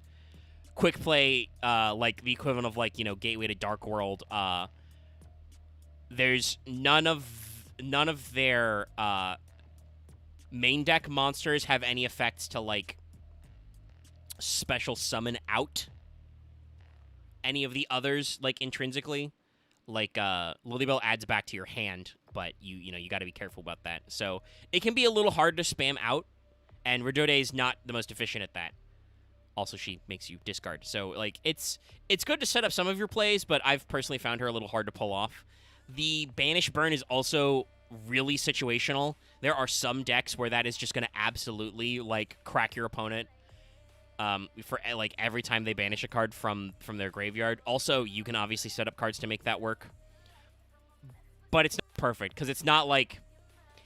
quick play, like the equivalent of like, you know, Gateway to Dark World. There's none of their main deck monsters have any effects to like special summon out any of the others like intrinsically. Like Lilybell adds back to your hand, but you know you got to be careful about that. So it can be a little hard to spam out, and Redode is not the most efficient at that. Also, she makes you discard. So like it's good to set up some of your plays, but I've personally found her a little hard to pull off. The Banish Burn is also really situational. There are some decks where that is just going to absolutely like crack your opponent. For like every time they banish a card from their graveyard. Also, you can obviously set up cards to make that work, but it's not perfect because it's not like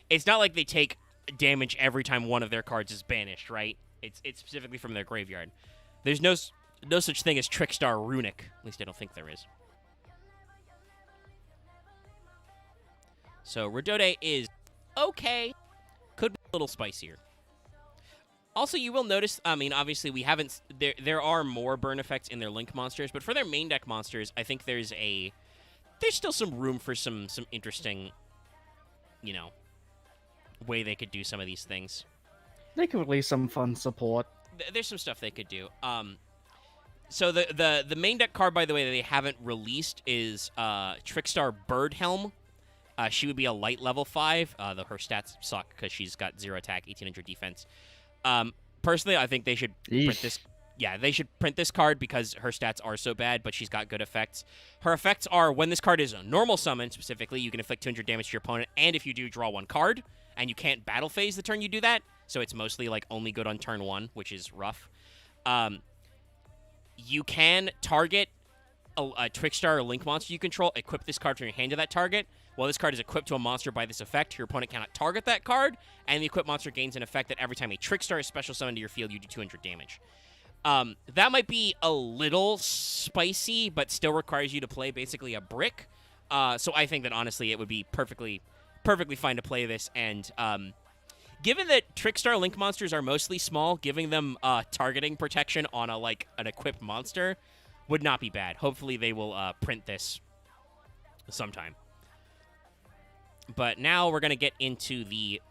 they take damage every time one of their cards is banished, right? It's specifically from their graveyard. There's no such thing as Trickstar Runic. At least I don't think there is. So Redode is okay. Could be a little spicier. Also, you will notice, I mean, obviously we haven't, there are more burn effects in their Link monsters, but for their main deck monsters, I think there's still some room for some interesting, you know, way they could do some of these things. They could release some fun support. There's some stuff they could do. So the main deck card, by the way, that they haven't released is Trickstar Birdhelm. She would be a light level 5, though her stats suck because she's got 0 attack, 1800 defense. Personally, I think they should print this. Yeah, they should print this card because her stats are so bad, but she's got good effects. Her effects are when this card is a normal summon, specifically, you can inflict 200 damage to your opponent, and if you do, draw 1 card, and you can't battle phase the turn you do that, so it's mostly like only good on turn 1, which is rough. You can target a Trickstar or Link monster you control, equip this card from your hand to that target. While this card is equipped to a monster by this effect, your opponent cannot target that card, and the equipped monster gains an effect that every time a Trickstar is special summoned to your field, you do 200 damage. That might be a little spicy, but still requires you to play basically a brick. So I think that honestly it would be perfectly fine to play this, and given that Trickstar Link monsters are mostly small, giving them targeting protection on an equipped monster would not be bad. Hopefully they will print this sometime. But now we're going to get into the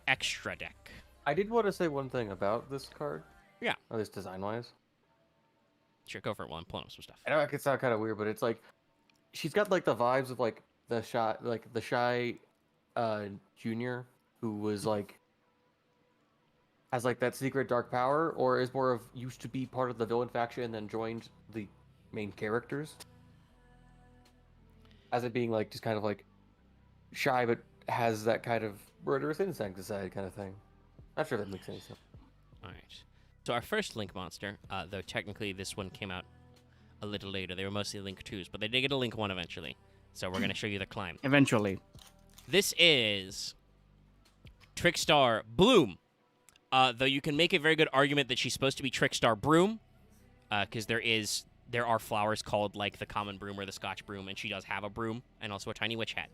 extra deck. I did want to say one thing about this card. Yeah. Or this design-wise. Sure, go for it while I'm pulling up some stuff. I know it could sound kind of weird, but it's like she's got like the vibes of like the shy junior who was like has like that secret dark power, or is more of used to be part of the villain faction and then joined the main characters. As it being like just kind of like shy, but has that kind of murderous instinct side kind of thing. Not sure if that makes any sense. All right. So our first Link monster, though technically this one came out a little later. They were mostly Link 2s, but they did get a Link 1 eventually. So we're going to show you the climb. Eventually. This is Trickstar Bloom. Though you can make a very good argument that she's supposed to be Trickstar Broom, because there are flowers called like the common broom or the Scotch broom, and she does have a broom and also a tiny witch hat.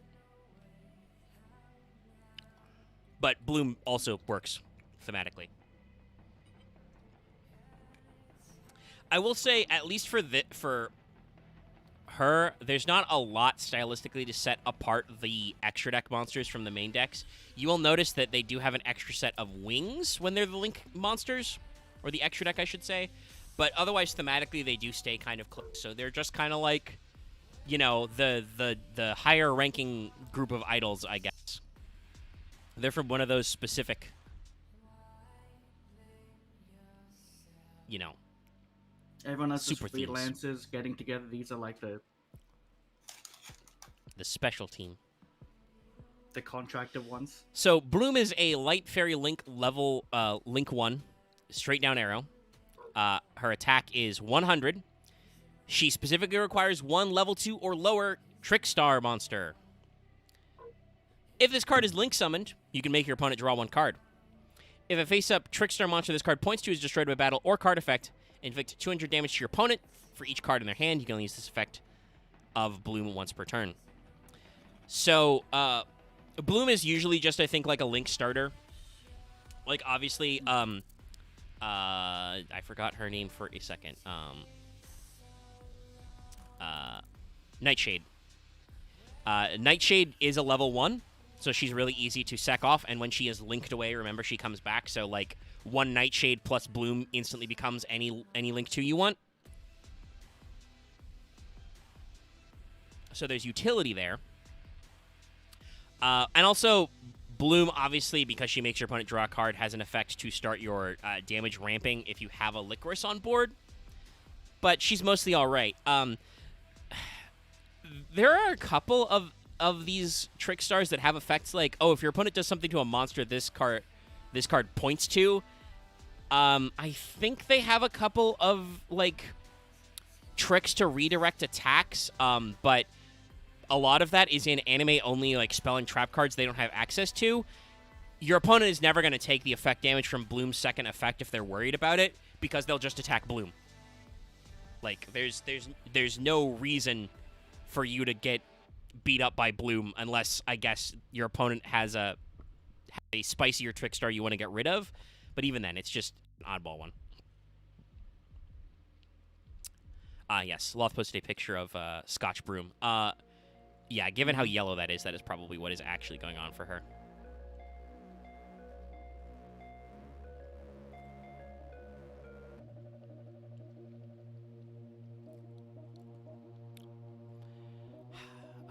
But Bloom also works thematically. I will say, at least for her, there's not a lot stylistically to set apart the extra deck monsters from the main decks. You will notice that they do have an extra set of wings when they're the Link monsters, or the extra deck, I should say. But otherwise, thematically, they do stay kind of close. So they're just kind of like, you know, the higher ranking group of idols, I guess. They're from one of those specific, you know, everyone has super just freelancers themes. getting together. These are like the special team. The contracted ones. So Bloom is a light fairy Link level Link 1, straight down arrow. Her attack is 100. She specifically requires 1 level 2 or lower Trickstar monster. If this card is link summoned, you can make your opponent draw 1 card. If a face-up Trickstar monster this card points to is destroyed by battle or card effect, inflict 200 damage to your opponent for each card in their hand. You can only use this effect of Bloom once per turn. So, Bloom is usually just, I think, like a link starter. Like, obviously, I forgot her name for a second. Nightshade. Nightshade is a level 1, so she's really easy to sack off, and when she is linked away, remember, she comes back, so, like, 1 Nightshade plus Bloom instantly becomes any link 2 you want. So there's utility there. And also, Bloom, obviously, because she makes your opponent draw a card, has an effect to start your damage ramping if you have a Licorice on board. But she's mostly all right. There are a couple of these Trickstars that have effects like, oh, if your opponent does something to a monster this card points to. I think they have a couple of, like, tricks to redirect attacks, but a lot of that is in anime-only, like, spell and trap cards they don't have access to. Your opponent is never going to take the effect damage from Bloom's second effect if they're worried about it, because they'll just attack Bloom. Like, there's no reason for you to get beat up by Bloom unless, I guess, your opponent has a spicier Trickstar you want to get rid of. But even then, it's just an oddball one. Yes, Loth posted a picture of Scotch Broom. Yeah, given how yellow that is probably what is actually going on for her.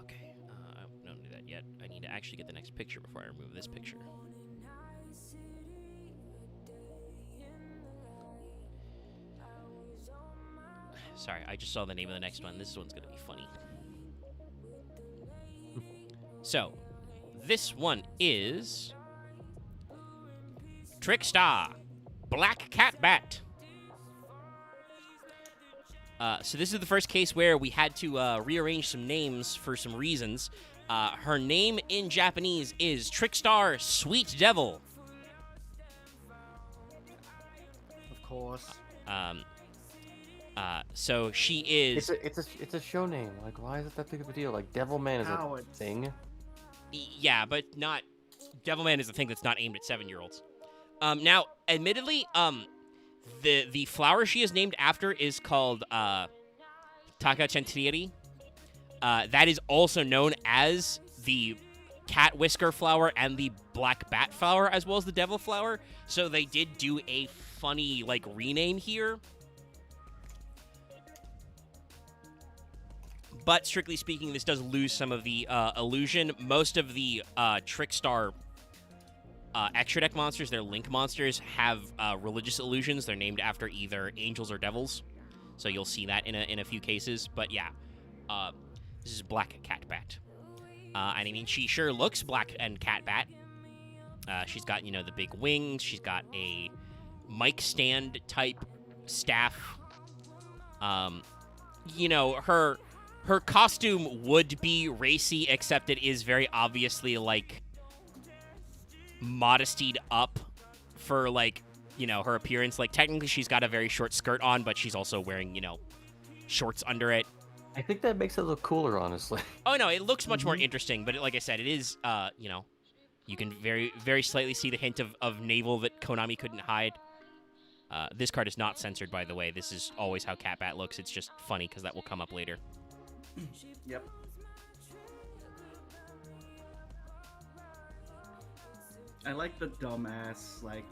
Okay, don't do that yet. I need to actually get the next picture before I remove this picture. Sorry, I just saw the name of the next one. This one's gonna be funny. So, this one is Trickstar, Black Cat Bat. So this is the first case where we had to rearrange some names for some reasons. Her name in Japanese is Trickstar Sweet Devil. Of course. So she is. It's a show name. Like, why is it that big of a deal? Like, Devilman is a thing. Yeah, but not. Devilman is a thing that's not aimed at 7-year-olds. Now, admittedly, the flower she is named after is called Takachentrieri. That is also known as the cat whisker flower and the black bat flower, as well as the devil flower. So they did do a funny, like, rename here. But strictly speaking, this does lose some of the illusion. Most of the Trickstar extra deck monsters, they're link monsters, have religious illusions. They're named after either angels or devils. So you'll see that in a few cases. But yeah, this is Black Cat Bat. And I mean, she sure looks black and cat bat. She's got, you know, the big wings. She's got a mic stand type staff. You know, her costume would be racy, except it is very obviously, like, modestied up for, like, you know, her appearance. Like, technically she's got a very short skirt on, but she's also wearing, you know, shorts under it. I think that makes it look cooler, honestly. Oh, no, it looks much more interesting, but like I said, it is, you know, you can very, very slightly see the hint of navel that Konami couldn't hide. This card is not censored, by the way. This is always how Cat Bat looks. It's just funny because that will come up later. Yep. I like the dumbass, like,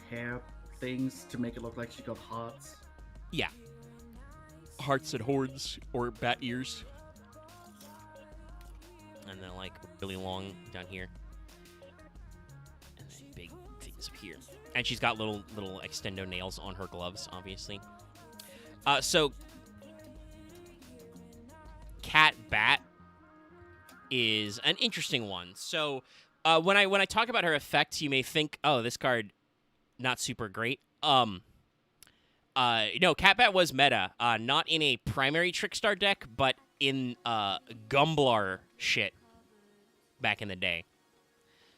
hair things to make it look like she got hearts. Yeah. Hearts and horns, or bat ears. And then, like, really long down here. And then big things up here. And she's got little extendo nails on her gloves, obviously. So Cat Bat is an interesting one. So when I talk about her effects, you may think, oh, this card not super great. No, Cat Bat was meta, not in a primary Trickstar deck, but in Gumblar shit. back in the day.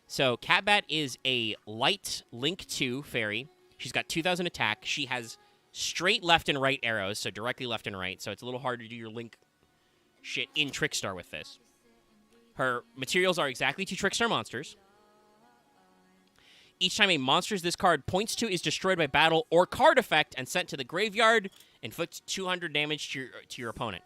So Catbat is a light Link 2 fairy. She's got 2,000 attack. She has straight left and right arrows, so directly left and right. So it's a little harder to do your Link shit in Trickstar with this. Her materials are exactly 2 Trickstar monsters. Each time a monster this card points to is destroyed by battle or card effect and sent to the graveyard, inflicts 200 damage to your opponent.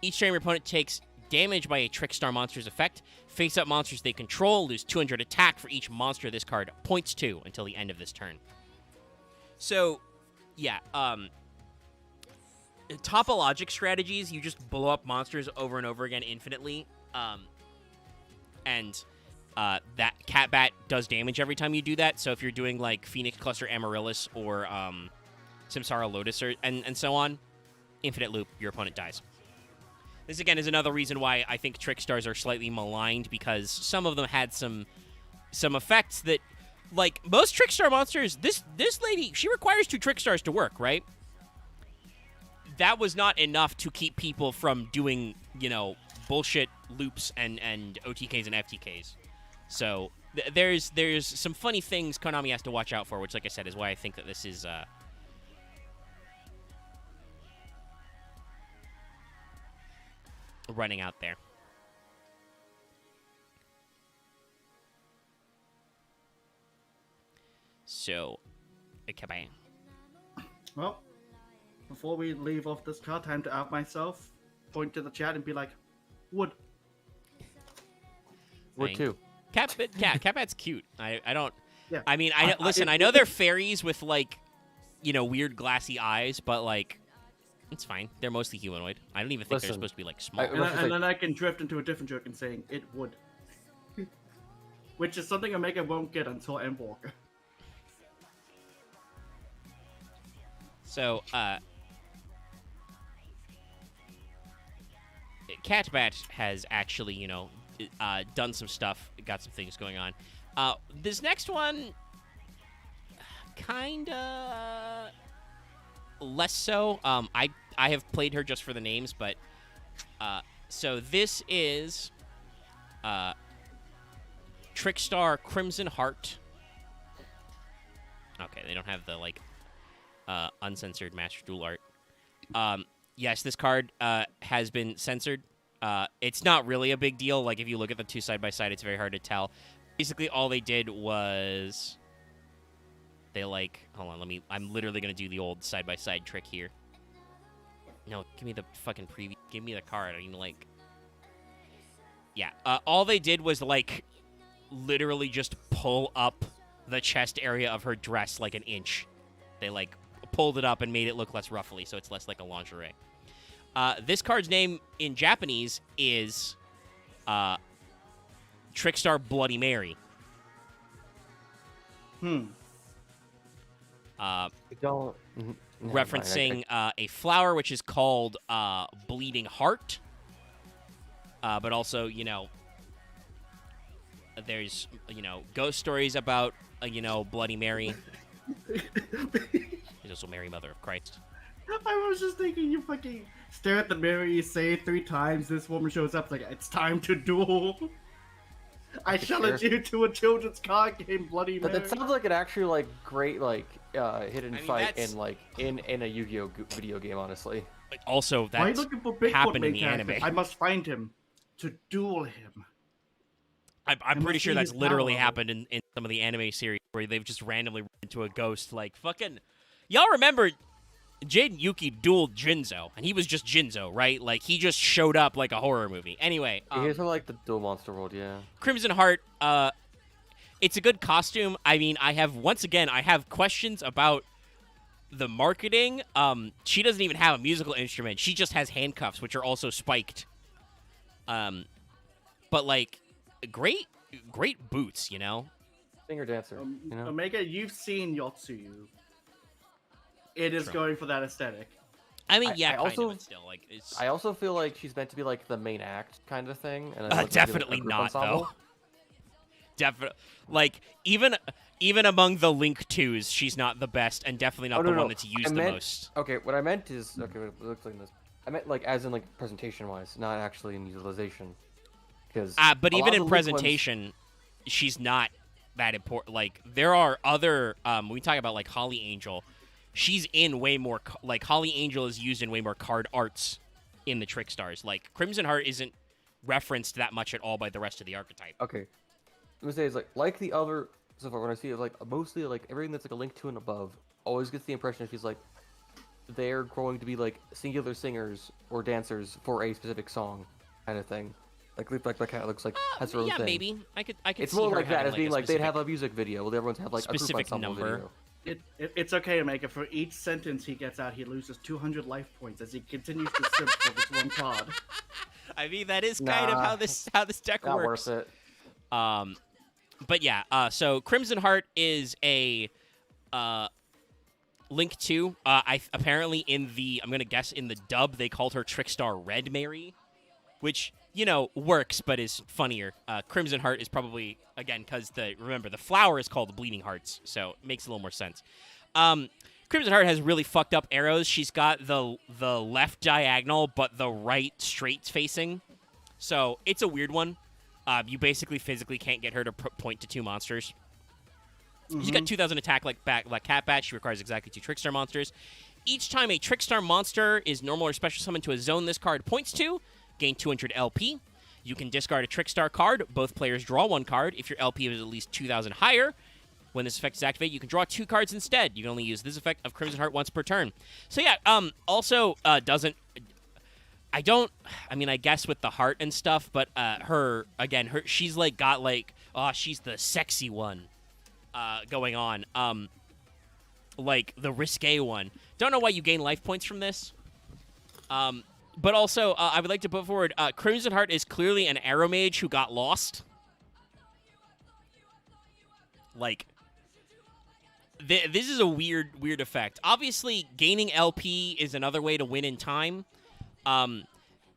Each time your opponent takes damage by a Trickstar monster's effect, face-up monsters they control lose 200 attack for each monster this card points to until the end of this turn. So, yeah, topologic strategies, you just blow up monsters over and over again infinitely, and that Catbat does damage every time you do that. So if you're doing like Phoenix Cluster Amaryllis or Samsara Lotus and so on, infinite loop, your opponent dies. This again is another reason why I think Trickstars are slightly maligned, because some of them had some effects that, like most Trickstar monsters, this lady, she requires 2 Trickstars to work, right? That was not enough to keep people from doing, you know, bullshit loops and OTKs and FTKs. So there's some funny things Konami has to watch out for, which, like I said, is why I think that this is running out there. So, kabang. Well, before we leave off this card, time to out myself, point to the chat and be like, wood. Wood too. Catbat's cute. I don't. Yeah. I mean, listen. I know they're fairies with, like, you know, weird glassy eyes, but like, it's fine. They're mostly humanoid. I don't even think they're supposed to be like small. And then I can drift into a different joke and saying it would, which is something Omega won't get until Endwalker. So, Catbat has actually, you know, done some stuff, got some things going on. This next one, kinda less so. I have played her just for the names, but so this is Trickstar Crimson Heart. Okay, they don't have the like uncensored Master Duel art. Yes, this card has been censored. It's not really a big deal. Like, if you look at the 2 side by side, it's very hard to tell. Basically, all they did was they like. Hold on, I'm literally gonna do the old side by side trick here. No, give me the fucking preview. Give me the card. I mean, like, yeah. All they did was like literally just pull up the chest area of her dress like an inch. They like pulled it up and made it look less ruffly, so it's less like a lingerie. This card's name in Japanese is Trickstar Bloody Mary. Referencing a flower which is called Bleeding Heart. But also, you know, there's, you know, ghost stories about, you know, Bloody Mary. There's also Mary, Mother of Christ. I was just thinking, you fucking stare at the mirror, you say it 3 times, this woman shows up like, it's time to duel. I challenge you to a children's card game, Bloody Mary. That sounds like an actually like great like hidden fight in like in a Yu-Gi-Oh video game, honestly. Like, also, Why are you that's looking for Bigfoot happened in main the character? anime. I must find him to duel him. I'm pretty sure that's his literally power. happened in some of the anime series where they've just randomly run into a ghost. Like, fucking, y'all remember Jade and Yuki dueled Jinzo, and he was just Jinzo, right? Like, he just showed up like a horror movie. Anyway, Here's from like the Duel Monster World, yeah. Crimson Heart, it's a good costume. I mean, I have questions about the marketing. She doesn't even have a musical instrument. She just has handcuffs, which are also spiked. But like, great boots, you know? Singer dancer, you know? Omega, you've seen Yotsuyu. It is going for that aesthetic. I mean, yeah, I kind also, of, but still, like, it's... I also feel like she's meant to be like the main act kind of thing. And definitely not, though. Definitely, like, even among the Link 2s, she's not the best, and definitely not one that's used the most. Okay, what I meant is, okay, let's look like this. I meant like as in like presentation-wise, not actually in utilization. because. But even in presentation, she's not that important. Like there are other. When we talk about like Holly Angel, she's in way more. Like Holly Angel is used in way more card arts in the Trickstars. Like Crimson Heart isn't referenced that much at all by the rest of the archetype. Okay, I'm gonna say it's like the other. So far, when I see it, like mostly like everything that's like a Link 2 and above, always gets the impression that she's like they're going to be like singular singers or dancers for a specific song, kind of thing. Like that kind of looks like has her own thing. Maybe I could. It's see more her like that, as being like they'd specific... have a music video. Well, everyone's have like a specific group ensemble number. video. It's okay, Omega. For each sentence he gets out, he loses 200 life points as he continues to simp for this one card. I mean, that is kind of how this deck Not works. worth it. But yeah, so Crimson Heart is a Link 2. Apparently in the, I'm gonna guess in the dub they called her Trickstar Red Mary, which works but is funnier. Crimson Heart is probably, again, because remember the flower is called the Bleeding Hearts, so it makes a little more sense. Crimson Heart has really fucked up arrows. She's got the left diagonal but the right straight facing, so it's a weird one. You basically physically can't get her to point to 2 monsters. Mm-hmm. She's got 2,000 attack like Cat Bat. She requires exactly 2 Trickstar monsters. Each time a Trickstar monster is normal or special summoned to a zone this card points to, gain 200 LP. You can discard a Trickstar card. Both players draw 1 card. If your LP is at least 2,000 higher, when this effect is activated, you can draw 2 cards instead. You can only use this effect of Crimson Heart once per turn. So yeah, also doesn't... I guess with the heart and stuff, but she's like got like, she's the sexy one going on. Like the risque one. Don't know why you gain life points from this. But also, I would like to put forward, Crimson Heart is clearly an arrow mage who got lost. Like, this is a weird effect. Obviously, gaining LP is another way to win in time.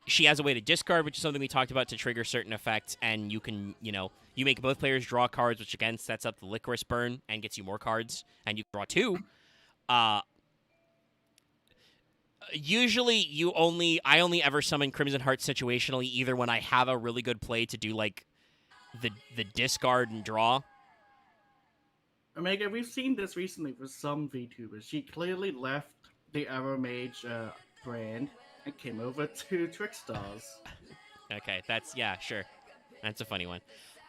She has a way to discard, which is something we talked about, to trigger certain effects, and you can, you make both players draw cards, which again sets up the Licorice Burn and gets you more cards, and you draw 2. Usually, I only ever summon Crimson Heart situationally, either when I have a really good play to do like the discard and draw. Omega, we've seen this recently with some VTubers. She clearly left the Arrow Mage brand and came over to Trickstars. Okay, sure. That's a funny one.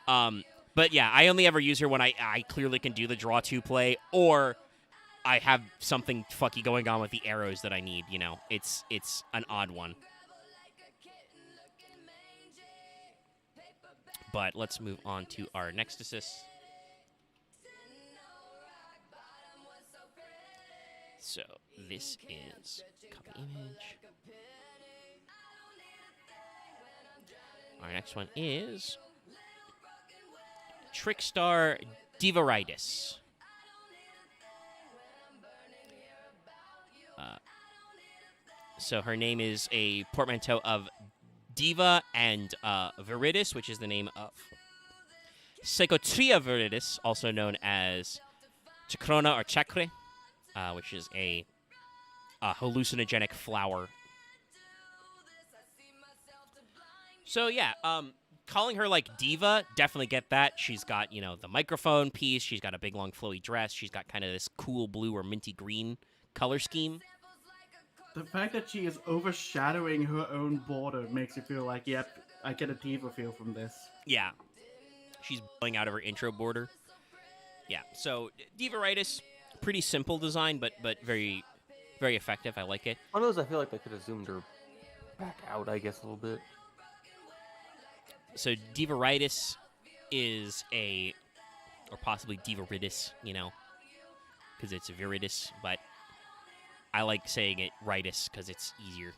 But yeah, I only ever use her when I clearly can do the draw 2 play, or I have something fucky going on with the arrows that I need, It's an odd one. But let's move on to our next assist. So this is copy image. Our next one is Trickstar Divaritis. So her name is a portmanteau of Diva and Viridis, which is the name of Psychotria Viridis, also known as Chakrona or Chakre, which is a hallucinogenic flower. So yeah, calling her like Diva, definitely get that. She's got, the microphone piece. She's got a big, long, flowy dress. She's got kind of this cool blue or minty green color scheme. The fact that she is overshadowing her own border makes you feel like, yep, I get a Diva feel from this. Yeah. She's blowing out of her intro border. Yeah, so Divaritis, pretty simple design, but very, very effective. I like it. One of those I feel like they could have zoomed her back out, I guess, a little bit. So Divaritis is or possibly Divaritis, because it's Viridis, but I like saying it Ritis because it's easier.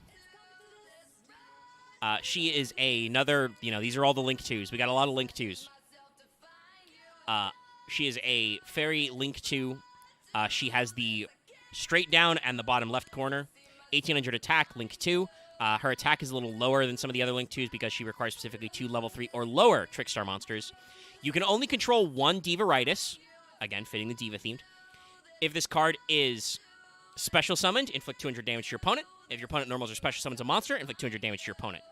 She is another, these are all the Link 2s. We got a lot of Link 2s. She is a fairy Link 2. She has the straight down and the bottom left corner. 1800 attack, Link 2. Her attack is a little lower than some of the other Link 2s because she requires specifically 2 level 3 or lower Trickstar monsters. You can only control 1 Divaritis. Again, fitting the Diva themed. If this card is special summoned, inflict 200 damage to your opponent. If your opponent normals or special summons a monster, inflict 200 damage to your opponent.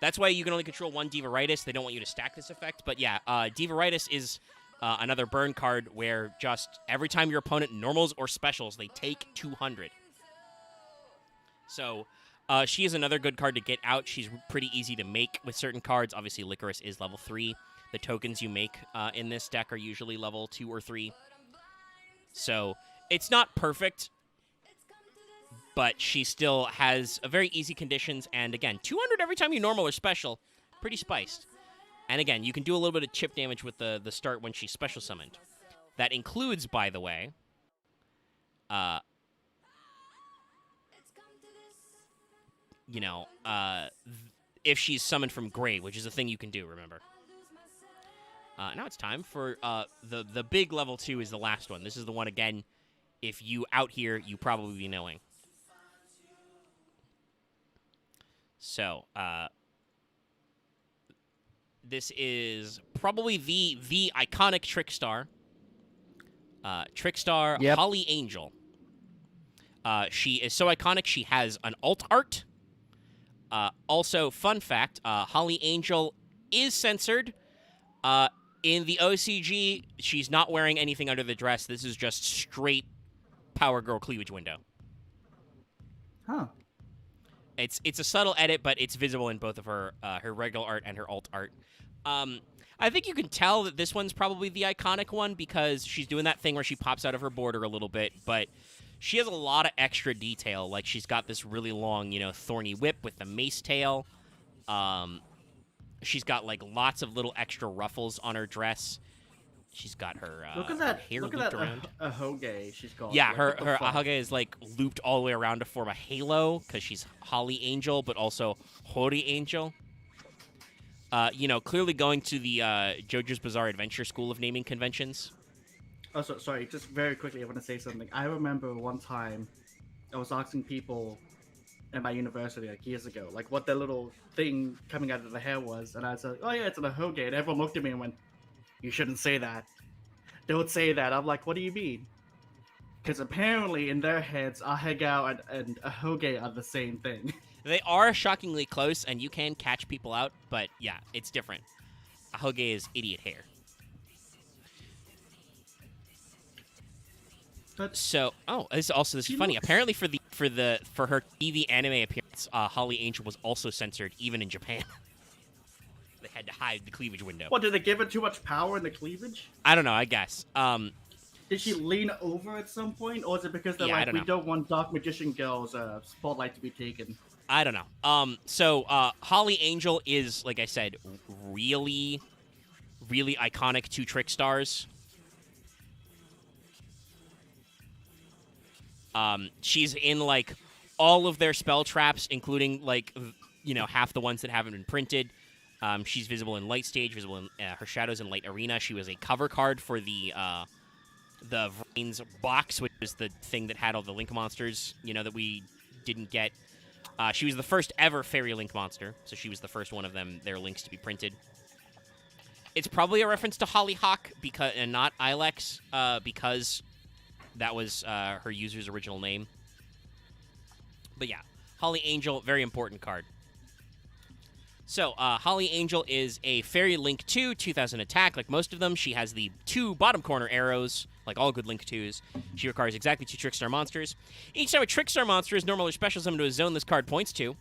That's why you can only control one Divaritis. They don't want you to stack this effect. But yeah, Divaritis is another burn card where just every time your opponent normals or specials, they take 200. So she is another good card to get out. She's pretty easy to make with certain cards. Obviously, Licorice is level 3. The tokens you make in this deck are usually level 2 or 3. So it's not perfect, but she still has a very easy conditions. And again, 200 every time you normal or special. Pretty spiced. And again, you can do a little bit of chip damage with the start when she's special summoned. That includes, by the way, if she's summoned from grave, which is a thing you can do, remember. Now it's time for the big level 2 is the last one. This is the one, again, if you out here, you probably be knowing. So, this is probably the iconic Trickstar. Trickstar Yep. Holly Angel. She is so iconic, she has an alt art. Also, fun fact, Holly Angel is censored. In the OCG, she's not wearing anything under the dress. This is just straight Power Girl cleavage window. Huh. It's a subtle edit, but it's visible in both of her her regular art and her alt art. I think you can tell that this one's probably the iconic one because she's doing that thing where she pops out of her border a little bit, but she has a lot of extra detail. Like, she's got this really long, thorny whip with the mace tail. She's got, like, lots of little extra ruffles on her dress. She's got her, Look at her that! hair Look at looped that around. ahoge she's got. Yeah, Like, her what the fuck? ahoge is, like, looped all the way around to form a halo because she's Holly Angel, but also Hori Angel. Clearly going to the JoJo's Bizarre Adventure School of Naming Conventions. Oh, sorry. Just very quickly, I want to say something. I remember one time I was asking people at my university, like, years ago, like, what their little thing coming out of the hair was, and I was like, oh yeah, it's an ahoge, and everyone looked at me and went, you shouldn't say that. Don't say that. I'm like, what do you mean? Because apparently in their heads, ahegao and ahoge are the same thing. They are shockingly close, and you can catch people out, but yeah, it's different. Ahoge is idiot hair. But So, this is funny. looks- Apparently, for her TV anime appearance, Holly Angel was also censored, even in Japan. They had to hide the cleavage window. what, did they give her too much power in the cleavage? I don't know. I guess. Did she lean over at some point, or is it because they're Yeah, I like, don't we know. don't want Dark Magician Girl's spotlight to be taken? I don't know. So Holly Angel is, like I said, really, really iconic to Trickstars. She's in, like, all of their spell traps, including, like, half the ones that haven't been printed. She's visible in Light Stage, visible in her shadows in Light Arena. She was a cover card for the Vrains box, which is the thing that had all the Link monsters, that we didn't get. She was the first ever Fairy Link monster, so she was the first one of their links to be printed. It's probably a reference to Hollyhock and not Ilex, because that was her user's original name. But yeah, Holly Angel, very important card. So, Holly Angel is a Fairy Link 2, 2000 attack. Like most of them, she has the 2 bottom corner arrows, like all good Link 2s. She requires exactly 2 Trickstar monsters. Each time a Trickstar monster is normal or special summoned to a zone this card points to,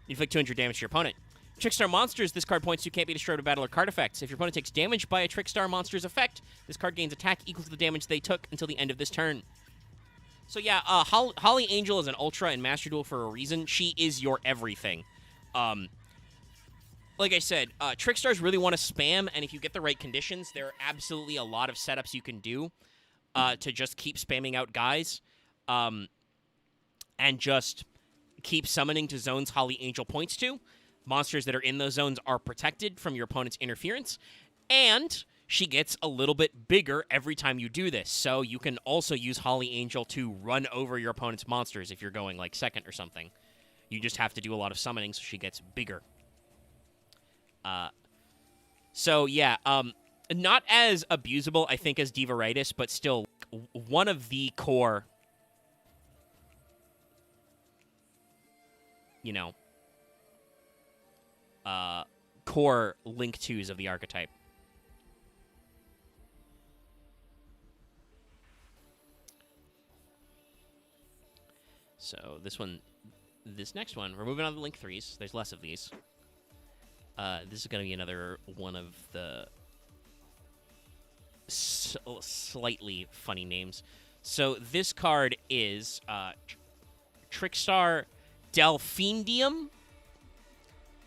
inflict 200 damage to your opponent. Trickstar monsters this card points to can't be destroyed by battle or card effects. If your opponent takes damage by a Trickstar monster's effect, this card gains attack equal to the damage they took until the end of this turn. So yeah, Holly Angel is an Ultra and Master Duel for a reason. She is your everything. Like I said, Trickstars really want to spam, and if you get the right conditions, there are absolutely a lot of setups you can do to just keep spamming out guys and just keep summoning to zones Holly Angel points to. Monsters that are in those zones are protected from your opponent's interference, and she gets a little bit bigger every time you do this. So you can also use Holly Angel to run over your opponent's monsters if you're going, like, second or something. You just have to do a lot of summoning so she gets bigger. So yeah, not as abusable, I think, as Divaritis, but still one of the core, core Link 2s of the archetype. So this next one, we're moving on to the Link 3s. There's less of these. This is going to be another one of the slightly funny names. So this card is Trickstar Delphinium.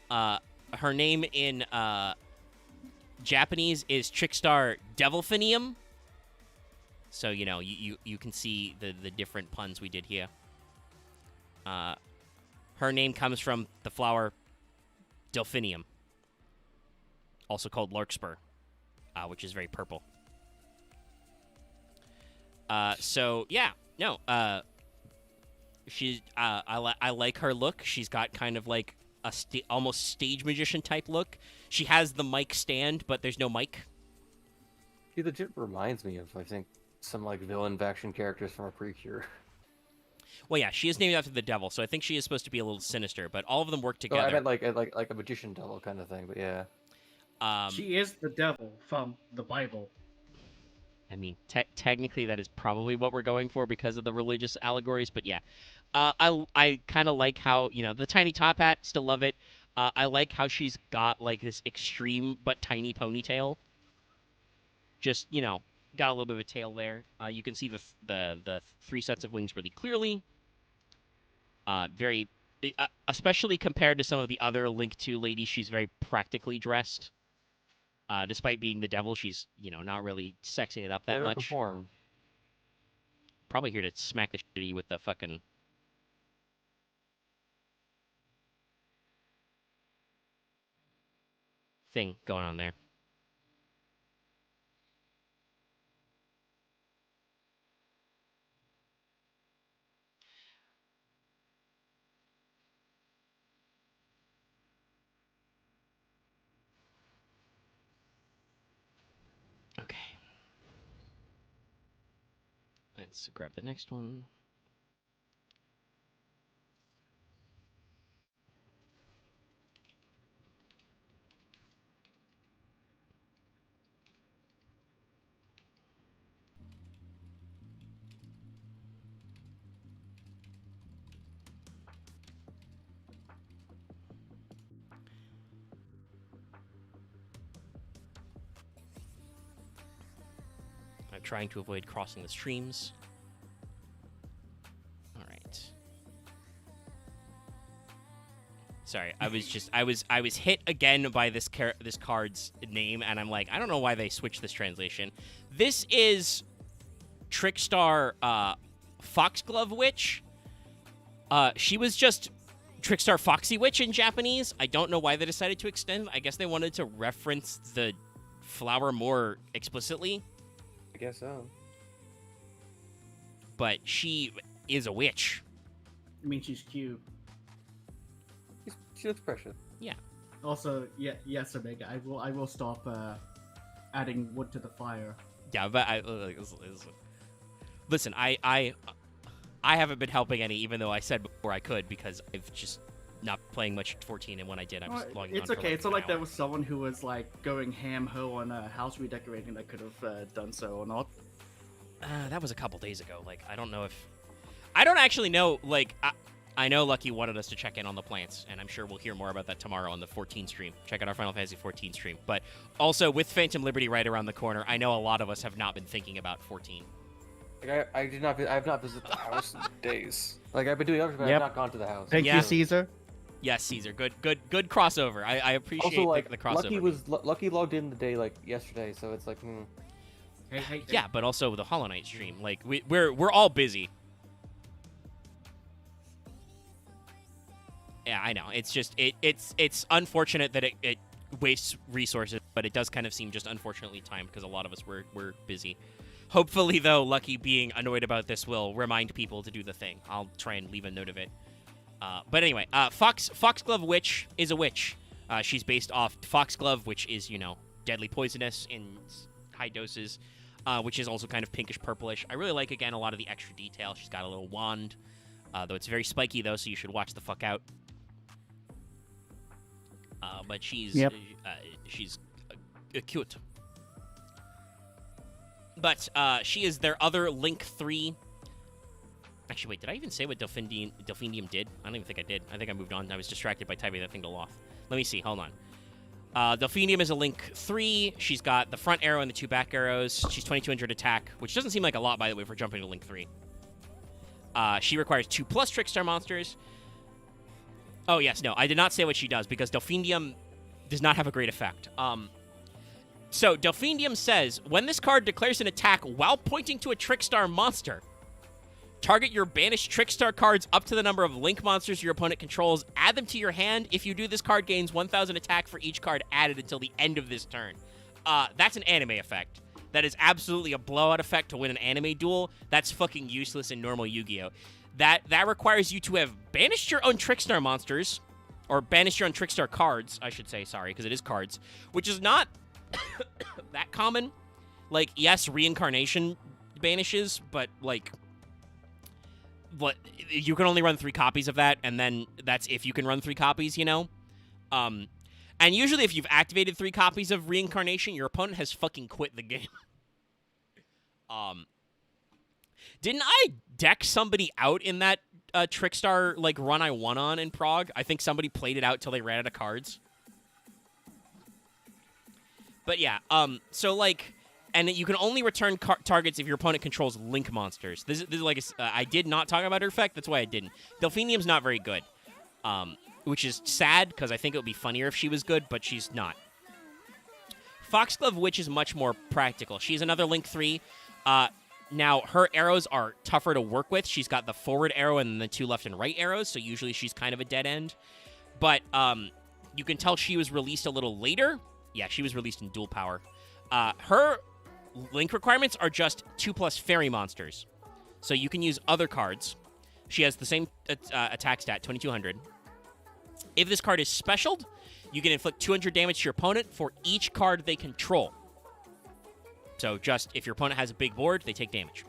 Her name in Japanese is Trickstar Devilphinium. So, you know, you can see the different puns we did here. Her name comes from the flower Delphinium, also called Larkspur, which is very purple. So yeah, no, she's I like her look. She's got kind of like a almost stage magician type look. She has the mic stand, but there's no mic. She legit reminds me of, I think, some like villain faction characters from a Precure. Well, yeah, she is named after the devil, so I think she is supposed to be a little sinister. But all of them work together. Oh, I meant like a magician devil kind of thing, but yeah. She is the devil from the Bible. I mean, technically that is probably what we're going for because of the religious allegories, but yeah. I kind of like how, you know, the tiny top hat, still love it. I like how she's got like this extreme but tiny ponytail. Just, you know, got a little bit of a tail there. You can see the three sets of wings really clearly. Very, especially compared to some of the other Link 2 ladies, she's very practically dressed. Despite being the devil, she's, you know, not really sexing it up that much. Perform. Probably here to smack the shitty with the fucking thing going on there. Okay. Let's grab the next one. I'm trying to avoid crossing the streams. All right. Sorry, I was hit again by this card's name, and I'm like, I don't know why they switched this translation. This is Trickstar Foxglove Witch. She was just Trickstar Foxy Witch in Japanese. I don't know why they decided to extend. I guess they wanted to reference the flower more explicitly. I guess so. But she is a witch. I mean, she's cute. She looks precious. Yeah. Also, yes, Omega. I will stop adding wood to the fire. Yeah, but listen, I haven't been helping any, even though I said before I could, because I've just not playing much 14, and when I did, I was logging on. It's okay. It's not like there was someone who was like going ham-ho on house redecorating that could have done so or not. That was a couple days ago. Like, I don't know if... I don't actually know, like... I know Lucky wanted us to check in on the plants, and I'm sure we'll hear more about that tomorrow on the 14 stream. Check out our Final Fantasy 14 stream. But also, with Phantom Liberty right around the corner, I know a lot of us have not been thinking about 14. Like, I have not visited the house in days. Like, I've been doing others, but I've not gone to the house. Thank you, Caesar. Yes, Caesar. Good crossover. I appreciate also, like, the crossover. Lucky logged in the day like yesterday, so it's like, Hey. Yeah, but also the Hollow Knight stream. Like, we're all busy. Yeah, I know. It's just it's unfortunate that it wastes resources, but it does kind of seem just unfortunately timed because a lot of us were busy. Hopefully, though, Lucky being annoyed about this will remind people to do the thing. I'll try and leave a note of it. But anyway, Foxglove Witch is a witch. She's based off Foxglove, which is, you know, deadly poisonous in high doses, which is also kind of pinkish purplish. I really like, again, a lot of the extra detail. She's got a little wand, though it's very spiky, though, so you should watch the fuck out. but she's cute. But she is their other Link 3. Actually, wait, did I even say what Delphinium did? I don't even think I did. I think I moved on. I was distracted by typing that thing to Loth. Let me see. Hold on. Delphinium is a Link 3. She's got the front arrow and the 2 back arrows. She's 2200 attack, which doesn't seem like a lot, by the way, for jumping to Link 3. She requires 2+ Trickstar monsters. Oh, yes, no, I did not say what she does, because Delphinium does not have a great effect. So, Delphinium says, when this card declares an attack while pointing to a Trickstar monster, target your banished Trickstar cards up to the number of Link monsters your opponent controls. Add them to your hand. If you do, this card gains 1,000 attack for each card added until the end of this turn. That's an anime effect. That is absolutely a blowout effect to win an anime duel. That's fucking useless in normal Yu-Gi-Oh! That requires you to have banished your own Trickstar monsters, or banished your own Trickstar cards, I should say, sorry, because it is cards, which is not that common. Like, yes, Reincarnation banishes, but, like, you can only run 3 copies of that, and then that's if you can run 3 copies, you know? And usually if you've activated 3 copies of Reincarnation, your opponent has fucking quit the game. Didn't I deck somebody out in that Trickstar, like, run I won on in Prague? I think somebody played it out till they ran out of cards. But yeah, so, like, and you can only return targets if your opponent controls Link monsters. This is like, I did not talk about her effect, that's why I didn't. Delphinium's not very good, which is sad, because I think it would be funnier if she was good, but she's not. Foxglove Witch is much more practical. She's another Link 3. Now, her arrows are tougher to work with. She's got the forward arrow and the 2 left and right arrows, so usually she's kind of a dead end. But you can tell she was released a little later. Yeah, she was released in Dual Power. Her Link requirements are just 2+ fairy monsters. So you can use other cards. She has the same attack stat, 2200. If this card is specialed, you can inflict 200 damage to your opponent for each card they control. So just if your opponent has a big board, they take damage.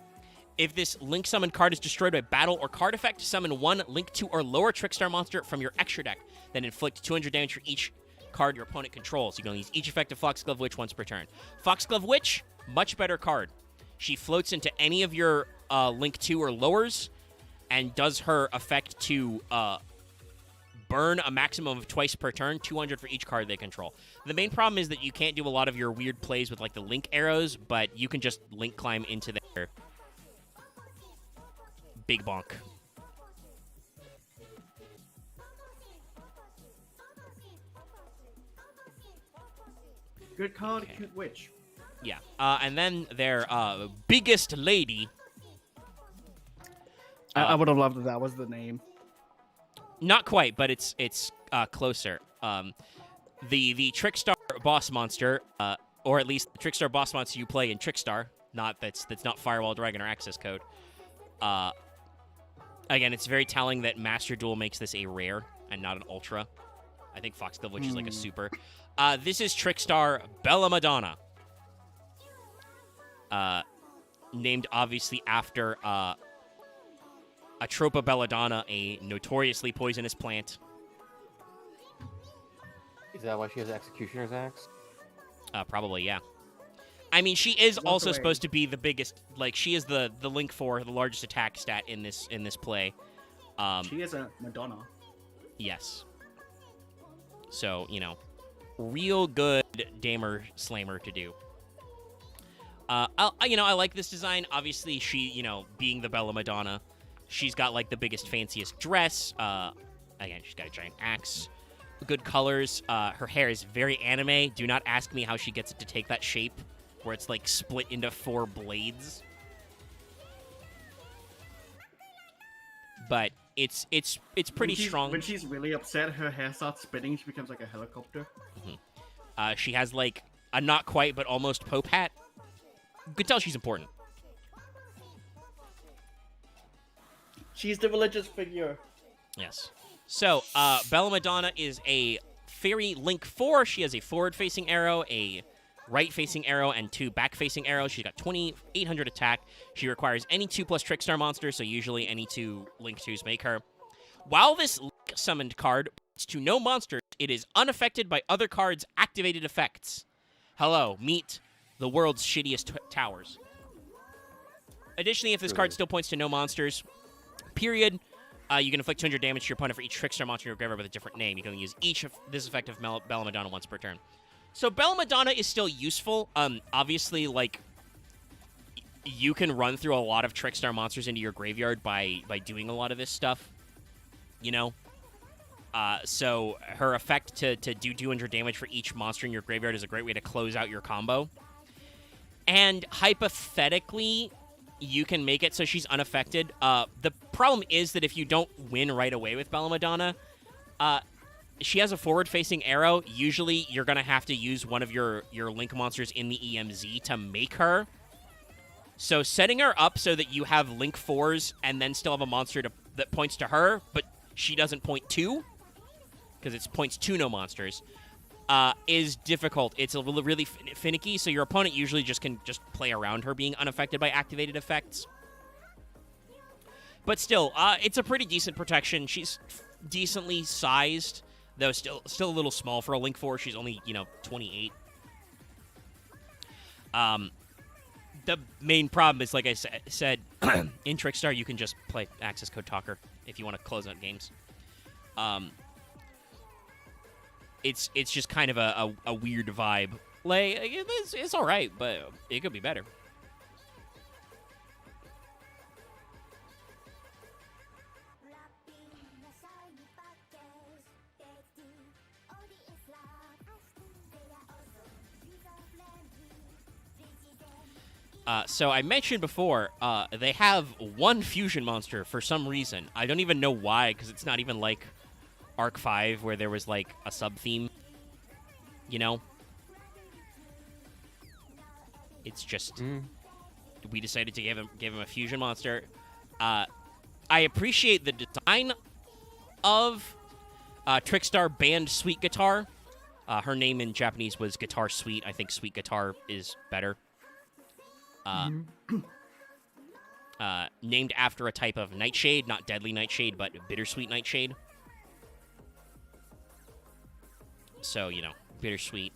If this Link summon card is destroyed by battle or card effect, summon 1 Link 2 or lower Trickstar monster from your extra deck, then inflict 200 damage for each card your opponent controls. You can only use each effect of Foxglove Witch once per turn. Foxglove Witch, much better card. She floats into any of your Link 2 or lowers and does her effect to burn a maximum of twice per turn, 200 for each card they control. The main problem is that you can't do a lot of your weird plays with, like, the Link arrows, but you can just Link climb into their big bonk. Good card, okay. Cute witch. Yeah, and then their biggest lady. I would have loved if that was the name. Not quite, but it's closer. The Trickstar boss monster, or at least the Trickstar boss monster you play in Trickstar. That's not Firewall Dragon or Access Code. Again, it's very telling that Master Duel makes this a rare and not an ultra. I think Foxglove Witch is like a super. This is Trickstar Bella Madonna. Named obviously after Atropa belladonna, a notoriously poisonous plant. Is that why she has Executioner's Axe? Probably, yeah. I mean, she is also supposed to be the biggest. Like, she is the Link 4, the largest attack stat in this play. She is a Madonna. Yes. So, you know, real good Damer Slammer to do. I like this design. Obviously, she, being the Bella Madonna, she's got, like, the biggest, fanciest dress. Again, she's got a giant axe. Good colors. Her hair is very anime. Do not ask me how she gets it to take that shape, where it's, like, split into 4 blades. But it's pretty strong. When she's really upset, her hair starts spinning. She becomes like a helicopter. Mm-hmm. She has, like, a not quite but almost Pope hat. You can tell she's important. She's the religious figure. Yes. So, Bella Madonna is a fairy Link 4. She has a forward-facing arrow, a right-facing arrow, and 2 back-facing arrows. She's got 2,800 attack. She requires any 2+ Trickstar monsters, so usually any 2 Link 2s make her. While this Link summoned card points to no monsters it is unaffected by other cards' activated effects. Hello, meet the world's shittiest towers. Additionally, if this card still points to no monsters, period, you can inflict 200 damage to your opponent for each Trickstar monster in your graveyard with a different name. You can use each of this effect of Bella Madonna once per turn. So Bella Madonna is still useful. Obviously, like, you can run through a lot of Trickstar monsters into your graveyard by doing a lot of this stuff, you know? So her effect to do 200 damage for each monster in your graveyard is a great way to close out your combo. And hypothetically, you can make it so she's unaffected. The problem is that if you don't win right away with Bella Madonna, she has a forward-facing arrow. Usually, you're going to have to use one of your Link monsters in the EMZ to make her. So setting her up so that you have Link 4s and then still have a monster that points to her, but she doesn't point to, because it points to no monsters, is difficult. It's a really finicky, so your opponent usually can play around her being unaffected by activated effects. But still, it's a pretty decent protection. She's decently sized, though still a little small for a Link 4. She's only, 28. The main problem is, like I said, in Trickstar, you can just play Access Code Talker if you want to close out games. It's just kind of a weird vibe. Like, it's all right, but it could be better. So I mentioned before, they have one fusion monster for some reason. I don't even know why, because it's not even like Arc 5 where there was like a sub-theme, It's just we decided to give him a fusion monster. I appreciate the design of Trickstar banned Sweet Guitar. Her name in Japanese was Guitar Sweet. I think Sweet Guitar is better. Named after a type of nightshade, not deadly nightshade, but bittersweet nightshade. So, bittersweet.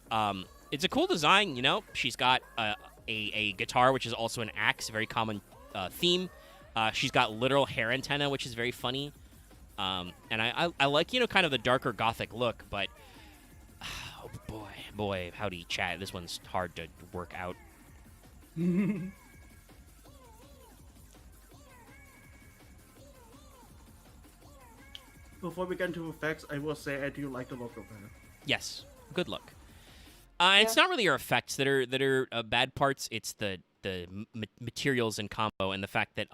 It's a cool design, She's got a guitar, which is also an axe, a very common theme. She's got literal hair antenna, which is very funny. And I like, kind of the darker gothic look, but oh boy, howdy chat. This one's hard to work out. Before we get into effects, I will say I do like the look of her. Yes, good look. It's not really her effects that are bad parts. It's the materials and combo and the fact that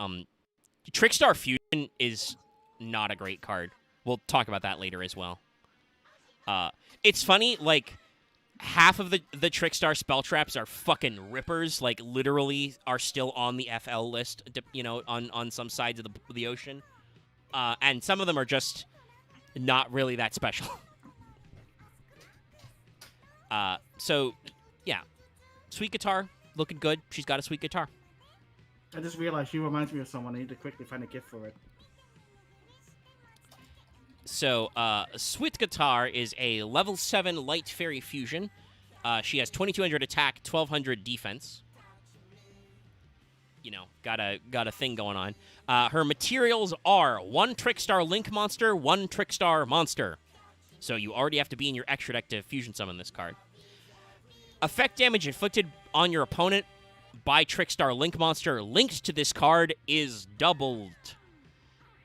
Trickstar Fusion is not a great card. We'll talk about that later as well. It's funny, like, half of the Trickstar spell traps are fucking rippers, like, literally are still on the FL list, on some sides of the ocean. And some of them are just not really that special. So, yeah. Sweet guitar, looking good. She's got a sweet guitar. I just realized she reminds me of someone. I need to quickly find a gift for it. So, Sweet Guitar is a level 7 Light Fairy Fusion. She has 2200 attack, 1200 defense. Got a thing going on. Her materials are 1 Trickstar Link monster, 1 Trickstar monster. So you already have to be in your extra deck to fusion summon this card. Effect damage inflicted on your opponent by Trickstar Link monster linked to this card is doubled.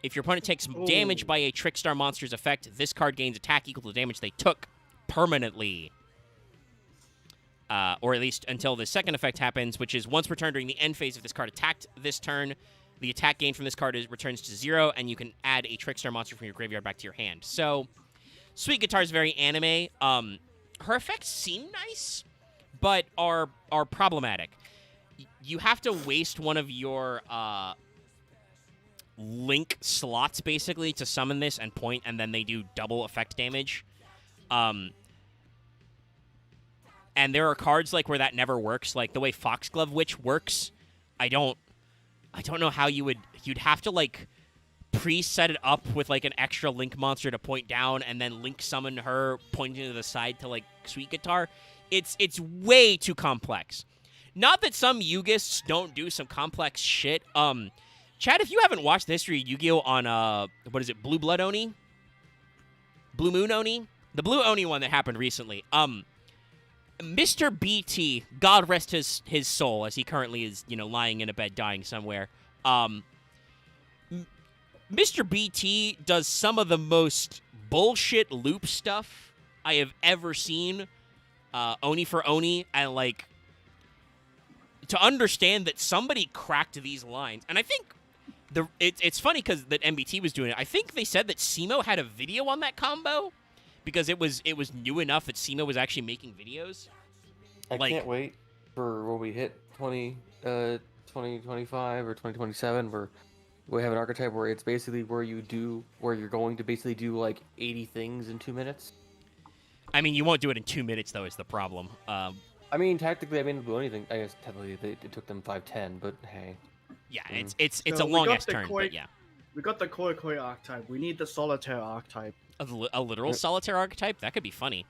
If your opponent takes damage by a Trickstar monster's effect, this card gains attack equal to the damage they took permanently. Or at least until the second effect happens, which is once per turn during the end phase. If this card attacked this turn, the attack gain from this card returns to 0, and you can add a Trickstar monster from your graveyard back to your hand. So, Sweet Guitar is very anime. Her effects seem nice, but are problematic. You have to waste one of your Link slots, basically, to summon this and point, and then they do double effect damage. And there are cards like where that never works, like the way Foxglove Witch works. I don't know how you'd have to like pre-set it up with like an extra Link monster to point down, and then Link summon her pointing to the side to like Sweet Guitar. It's way too complex. Not that some Yugists don't do some complex shit. Chad, if you haven't watched the history of Yu-Gi-Oh on what is it, Blue Blood Oni? Blue Moon Oni? The Blue Oni one that happened recently. Mr. BT, God rest his soul, as he currently is, lying in a bed dying somewhere. Mr. BT does some of the most bullshit loop stuff I have ever seen. Oni for Oni, and like, to understand that somebody cracked these lines, and I think it's funny because that MBT was doing it. I think they said that Simo had a video on that combo because it was new enough that Simo was actually making videos. I can't wait for when we hit 2025 or 2027 where we have an archetype where it's basically where you're going to basically do like 80 things in 2 minutes. I mean, you won't do it in 2 minutes though, is the problem. I mean, tactically, I mean, do anything. I guess technically it took them 5-10, but hey. Yeah, it's a long ass turn, but yeah. We got the Koi Koi archetype. We need the Solitaire archetype. A literal Solitaire archetype? That could be funny.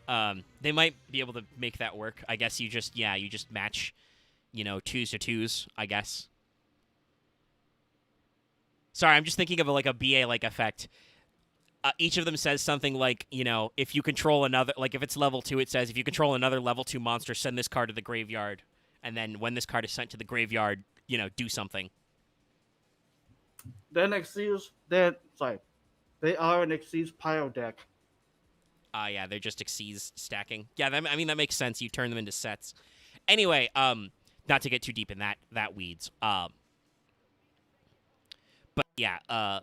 They might be able to make that work. I guess you just match, 2s to 2s, I guess. Sorry, I'm just thinking of a BA-like effect. Each of them says something like, if you control another, like if it's level 2, it says, if you control another level 2 monster, send this card to the graveyard. And then when this card is sent to the graveyard, do something. They are an Xyz Pyro deck. Yeah, they're just Xyz stacking. Yeah, that makes sense. You turn them into sets. Anyway, not to get too deep in that weeds. But yeah,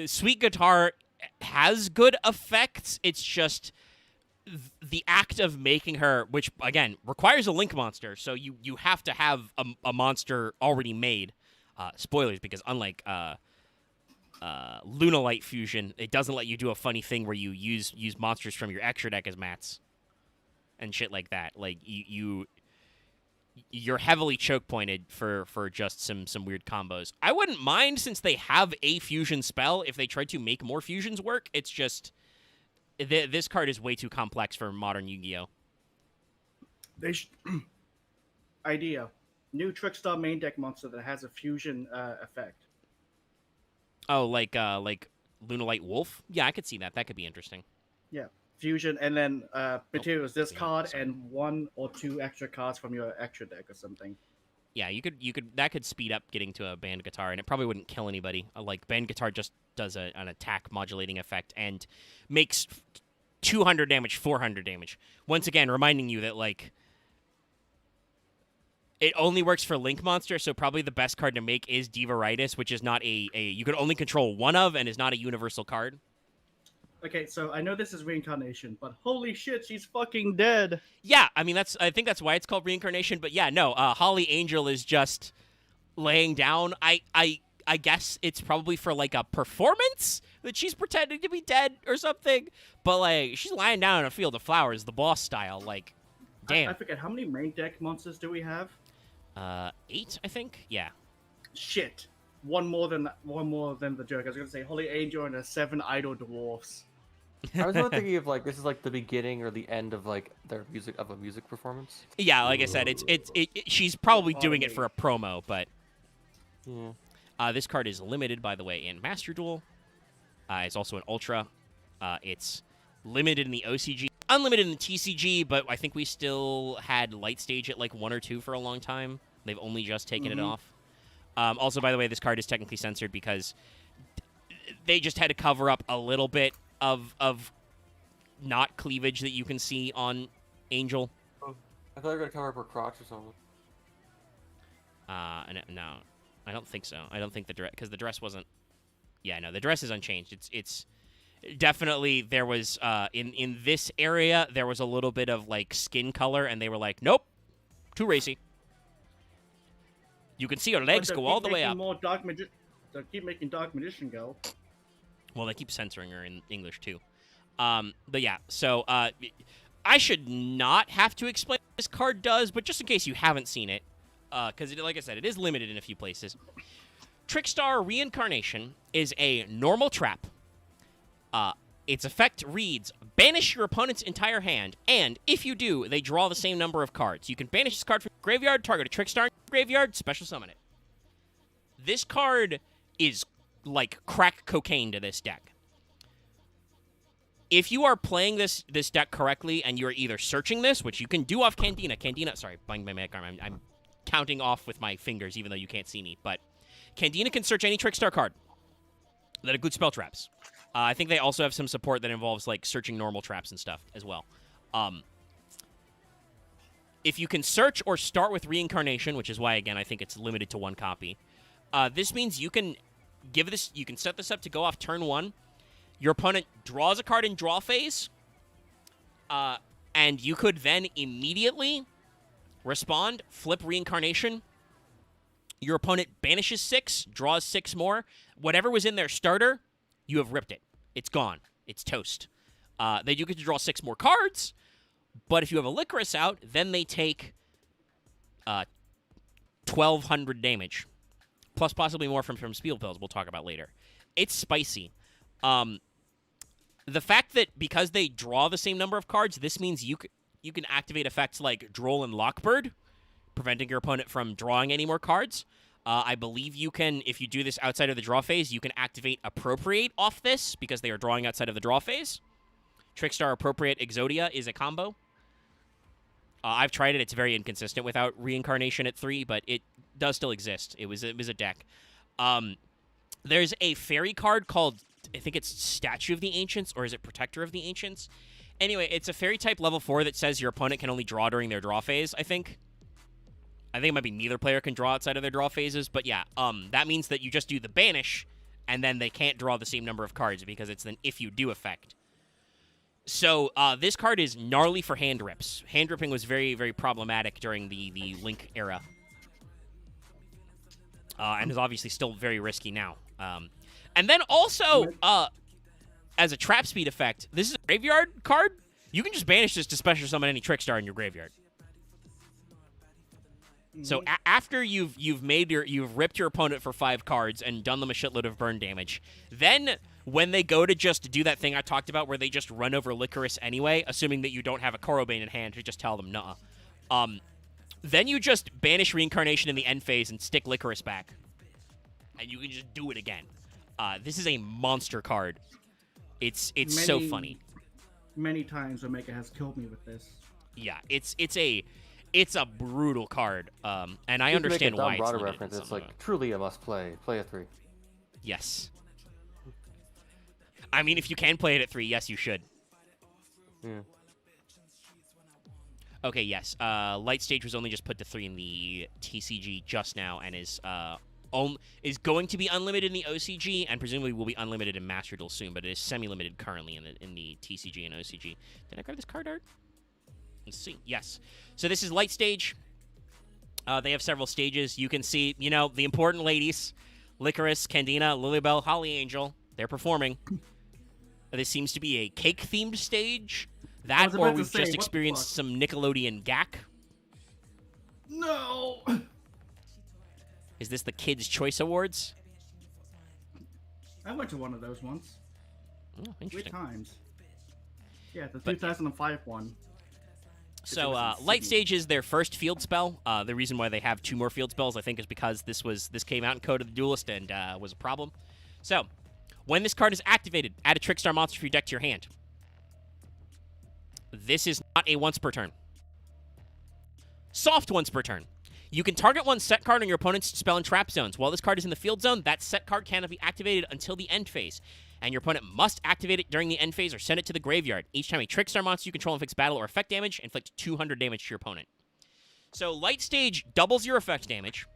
Sweet Guitar has good effects. It's just the act of making her, which again requires a Link monster, so you have to have a monster already made. Spoilers, because unlike Lunalight Fusion, it doesn't let you do a funny thing where you use monsters from your extra deck as mats and shit like that. Like you're heavily choke pointed for just some weird combos. I wouldn't mind, since they have a fusion spell, if they tried to make more fusions work. It's just this card is way too complex for modern Yu-Gi-Oh. Idea: new Trickstar main deck monster that has a fusion effect. Oh, like Lunalight Wolf? Yeah, I could see that. That could be interesting. Yeah, fusion, and then materials. This card and 1 or 2 extra cards from your extra deck or something. Yeah, you could that could speed up getting to a band guitar, and it probably wouldn't kill anybody. Like band guitar just does an attack modulating effect and makes 200 damage, 400 damage. Once again, reminding you that like it only works for Link monster, so probably the best card to make is Divaritis, which is not a you can only control one of and is not a universal card. Okay, so I know this is Reincarnation, but holy shit, she's fucking dead. Yeah, I mean I think that's why it's called Reincarnation, but yeah, no, Holly Angel is just laying down. I guess it's probably for like a performance that she's pretending to be dead or something, but like she's lying down in a field of flowers, the boss style. Like, damn. I forget, how many main deck monsters do we have? 8, I think. Yeah. Shit. One more than the joke. I was gonna say Holy Angel and 7 idle dwarfs. I was thinking of like this is like the beginning or the end of like their music performance. Yeah, like I said, she's probably doing it for a promo, but yeah. This card is limited, by the way, in Master Duel. It's also an Ultra. It's limited in the OCG, unlimited in the TCG, but I think we still had Light Stage at like 1 or 2 for a long time. They've only just taken it off. Also, by the way, this card is technically censored because they just had to cover up a little bit of not cleavage that you can see on Angel. Oh, I thought you were going to cover up her crotch or something. No, I don't think so. I don't think the dress, because the dress wasn't. Yeah, no, the dress is unchanged. It's definitely there was in this area there was a little bit of like skin color, and they were like, nope, too racy. You can see her legs go all the way up. They'll keep making Dark Magician go. Well, they keep censoring her in English too. But yeah, so I should not have to explain what this card does, but just in case you haven't seen it, because like I said, it is limited in a few places. Trickstar Reincarnation is a normal trap. Its effect reads, banish your opponent's entire hand, and if you do, they draw the same number of cards. You can banish this card from your graveyard, target a Trickstar in your graveyard, special summon it. This card is like crack cocaine to this deck. If you are playing this deck correctly and you're either searching this, which you can do off Candina, sorry, banged my magic arm. I'm counting off with my fingers, even though you can't see me, but Candina can search any Trickstar card that includes spell traps. I think they also have some support that involves, like, searching normal traps and stuff as well. If you can search or start with Reincarnation, which is why, again, I think it's limited to 1 copy, this means you can you can set this up to go off turn 1. Your opponent draws a card in draw phase, and you could then immediately respond, flip Reincarnation. Your opponent banishes 6, draws 6 more. Whatever was in their starter, you have ripped it. It's gone. It's toast. They do get to draw 6 more cards, but if you have a Licorice out, then they take 1,200 damage, plus possibly more from Spiel Pills we'll talk about later. It's spicy. The fact that because they draw the same number of cards, this means you can activate effects like Droll and Lockbird, preventing your opponent from drawing any more cards. I believe you can, if you do this outside of the draw phase, you can activate Appropriate off this because they are drawing outside of the draw phase. Trickstar Appropriate Exodia is a combo. I've tried it. It's very inconsistent without Reincarnation at 3, but it does still exist. It was a deck. There's a fairy card called, I think it's Statue of the Ancients, or is it Protector of the Ancients? Anyway, it's a fairy type level 4 that says your opponent can only draw during their draw phase, I think. I think it might be neither player can draw outside of their draw phases, but yeah, that means that you just do the banish, and then they can't draw the same number of cards because it's an if you do effect. So this card is gnarly for hand rips. Hand ripping was very, very problematic during the Link era, and is obviously still very risky now. And then also, as a trap speed effect, this is a graveyard card. You can just banish this to special summon any Trickstar in your graveyard. So after you've ripped your opponent for 5 cards and done them a shitload of burn damage, then when they go to just do that thing I talked about where they just run over Licorice anyway, assuming that you don't have a Korobane in hand to just tell them nuh-uh, then you just banish Reincarnation in the end phase and stick Licorice back. And you can just do it again. This is a monster card. It's so funny. Many times Omega has killed me with this. Yeah, it's a brutal card, and I understand why. It's reference. It's like truly a must play. Play at 3. Yes. I mean, if you can play it at 3, yes, you should. Yeah. Okay, yes. Light Stage was only just put to 3 in the TCG just now, and is going to be unlimited in the OCG, and presumably will be unlimited in Master Duel soon. But it is semi-limited currently in the TCG and OCG. Did I grab this card art? Let's see. Yes. So this is Light Stage. They have several stages. You can see, the important ladies. Licorice, Candina, Lilybell, Holly Angel. They're performing. This seems to be a cake-themed stage. That, or we've just experienced some Nickelodeon gack. No! Is this the Kids' Choice Awards? I went to one of those once. Oh, interesting. 3 times. Yeah, the 2005 one. So, Light Stage is their first field spell. The reason why they have 2 more field spells, I think, is because this came out in Code of the Duelist and was a problem. So, when this card is activated, add a Trickstar monster from your deck to your hand. This is not a once per turn. Soft once per turn. You can target one set card on your opponent's spell and trap zones. While this card is in the field zone, that set card cannot be activated until the end phase, and your opponent must activate it during the end phase or send it to the graveyard. Each time a Trickstar monster you control inflicts battle or effect damage, inflict 200 damage to your opponent. So Light Stage doubles your effect damage.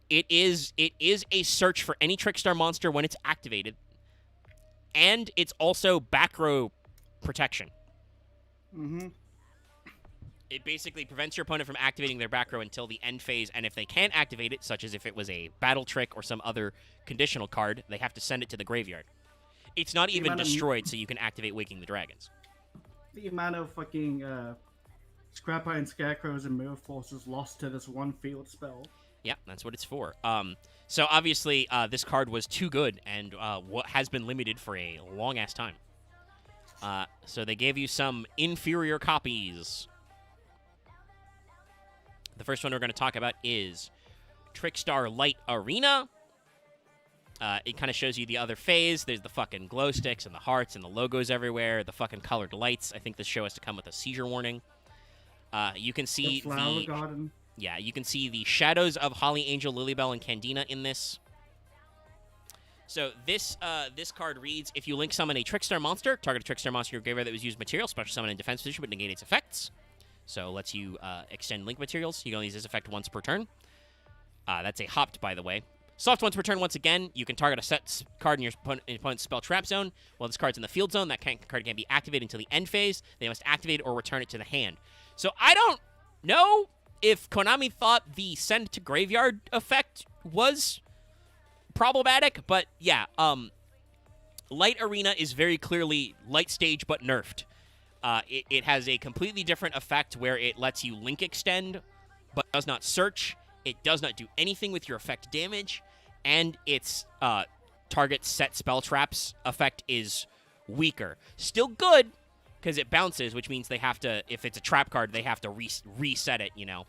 It is a search for any Trickstar monster when it's activated, and it's also back row protection. Mm-hmm. It basically prevents your opponent from activating their back row until the end phase, and if they can't activate it, such as if it was a battle trick or some other conditional card, they have to send it to the graveyard. It's not even destroyed, so you can activate Waking the Dragons. The amount of fucking Scrap Iron Scarecrows and Mirror Forces lost to this one field spell. Yeah, that's what it's for. So obviously, this card was too good and what has been limited for a long-ass time. So they gave you some inferior copies. The first one we're going to talk about is Trickstar Light Arena. It kind of shows you the other phase. There's the fucking glow sticks and the hearts and the logos everywhere, the fucking colored lights. I think this show has to come with a seizure warning. You can see the garden. Yeah, you can see the shadows of Holly, Angel, Lilybell, and Candina in this. So this card reads, if you link summon a Trickstar monster, target a Trickstar monster in your graveyard that was used material, special summon in defense position but negate its effects. So lets you extend link materials. You can only use this effect once per turn. That's a hopped, by the way. Soft once per turn once again. You can target a set card in your opponent's spell trap zone. While this card's in the field zone, that card can't be activated until the end phase. They must activate or return it to the hand. So I don't know if Konami thought the send to graveyard effect was problematic, but yeah, Light Arena is very clearly Light Stage but nerfed. It has a completely different effect where it lets you link extend but does not search. It does not do anything with your effect damage, and its target set spell traps effect is weaker. Still good, because it bounces, which means they have to, if it's a trap card, they have to reset it, you know.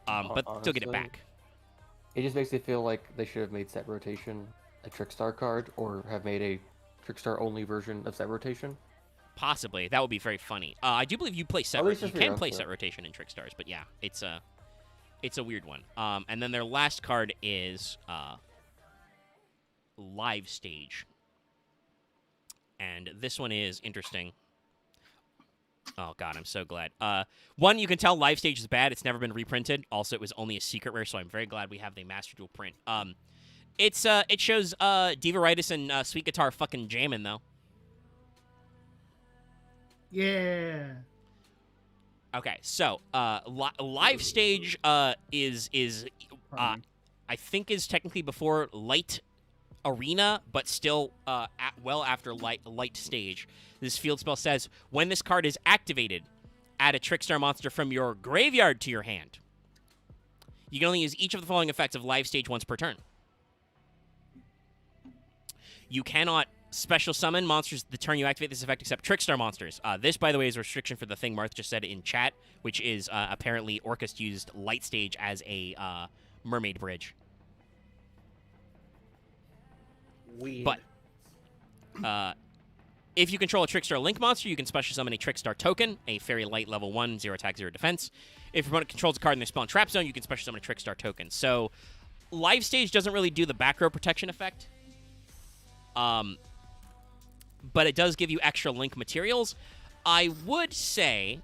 But Honestly, still get it back. It just makes me feel like they should have made set rotation a Trickstar card, or have made a Trickstar only version of set rotation. Possibly. That would be very funny. I do believe you play set You you can play set rotation in Trickstars, but yeah, it's a weird one. And then their last card is Live Stage. And this one is interesting. Oh, God, I'm so glad. One, you can tell Live Stage is bad. It's never been reprinted. Also, it was only a secret rare, so I'm very glad we have the Master Duel print. It shows Divaritis and Sweet Guitar fucking jamming, though. Yeah. Okay, so Live Stage is I think is technically before Light Arena, but still well after Light Stage. This field spell says, when this card is activated, add a Trickstar monster from your graveyard to your hand. You can only use each of the following effects of Live Stage once per turn. You cannot special summon monsters the turn you activate this effect except Trickstar monsters. This, by the way, is a restriction for the thing Marth just said in chat, which is apparently Orcust used Light Stage as a mermaid bridge. Weird. But if you control a Trickstar Link monster, you can special summon a Trickstar token, a Fairy Light level 1, 0 attack, 0 defense. If your opponent controls a card in their spawn trap zone, you can special summon a Trickstar token. So Live Stage doesn't really do the back row protection effect. But it does give you extra link materials. I would say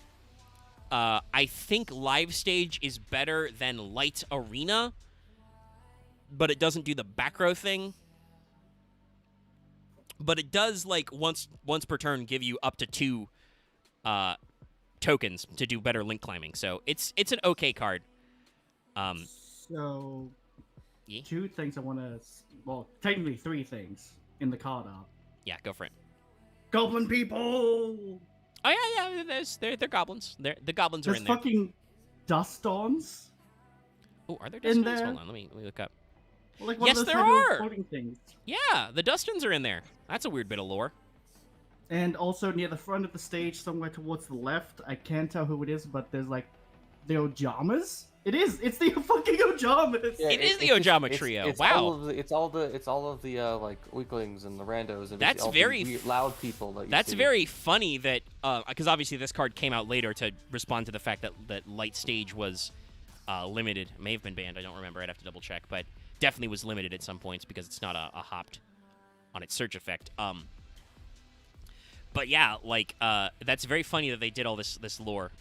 I think Live Stage is better than Light Arena, but it doesn't do the back row thing. But it does, like, once per turn give you up to 2 tokens to do better link climbing. So it's an okay card. So, yeah? 2 things I want to... Well, technically 3 things in the card art. Yeah, go for it. Goblin people! Oh, yeah, they're goblins. The goblins are in there. There's fucking dust-ons. Oh, are there in dustins? there. Hold on, let me look up. Like Yes, one of those there tiny little are! floating things. Yeah, the Dustins are in there. That's a weird bit of lore. And also near the front of the stage, somewhere towards the left, I can't tell who it is, but there's like the Ojamas. It is. It's the fucking Ojamas. Yeah, it is the Ojama trio. Wow. It's all of the like weaklings and the randos and That's all the very weird, loud people that you That's see. very funny that because obviously this card came out later to respond to the fact that Light Stage was limited. It may have been banned. I don't remember. I'd have to double check, but definitely was limited at some points because it's not a hopped on its search effect. But yeah, like that's very funny that they did all this lore.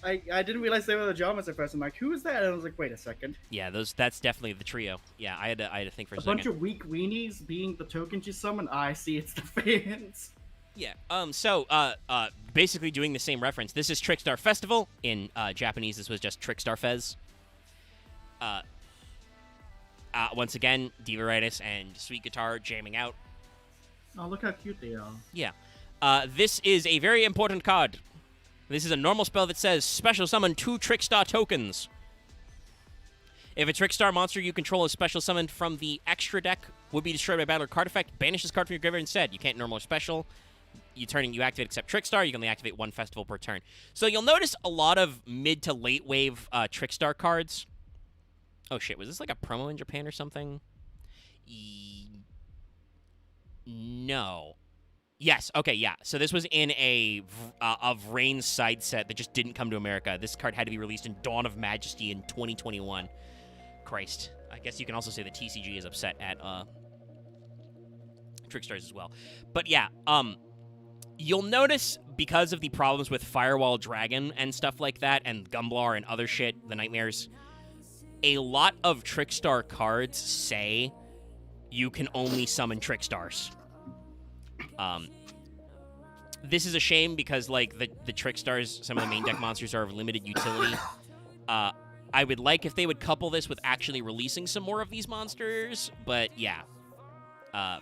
I didn't realize they were the Ojamas at first. I'm like, who is that? And I was like, wait a second. Yeah, that's definitely the trio. Yeah, I had to think for a second. Bunch of weak weenies being the tokens you summon. I see, it's the fans. Yeah. So basically doing the same reference. This is Trickstar Festival in Japanese. This was just Trickstar Fez. Once again, Divaritis and Sweet Guitar jamming out. Oh, look how cute they are. Yeah. This is a very important card. This is a normal spell that says special summon 2 Trickstar tokens. If a Trickstar monster you control is special summoned from the extra deck would be destroyed by battle or card effect, banish this card from your graveyard instead. You can't normal or special. You activate except Trickstar. You can only activate one festival per turn. So you'll notice a lot of mid to late wave Trickstar cards. Oh shit, was this like a promo in Japan or something? No. Yes, okay, yeah. So this was in a of Rain's side set that just didn't come to America. This card had to be released in Dawn of Majesty in 2021. Christ. I guess you can also say the TCG is upset at Trickstars as well. But yeah, you'll notice because of the problems with Firewall Dragon and stuff like that, and Gumblar and other shit, the Nightmares, a lot of Trickstar cards say you can only summon Trickstars. This is a shame because, like, the Trickstars, some of the main deck monsters are of limited utility. I would like if they would couple this with actually releasing some more of these monsters, but yeah.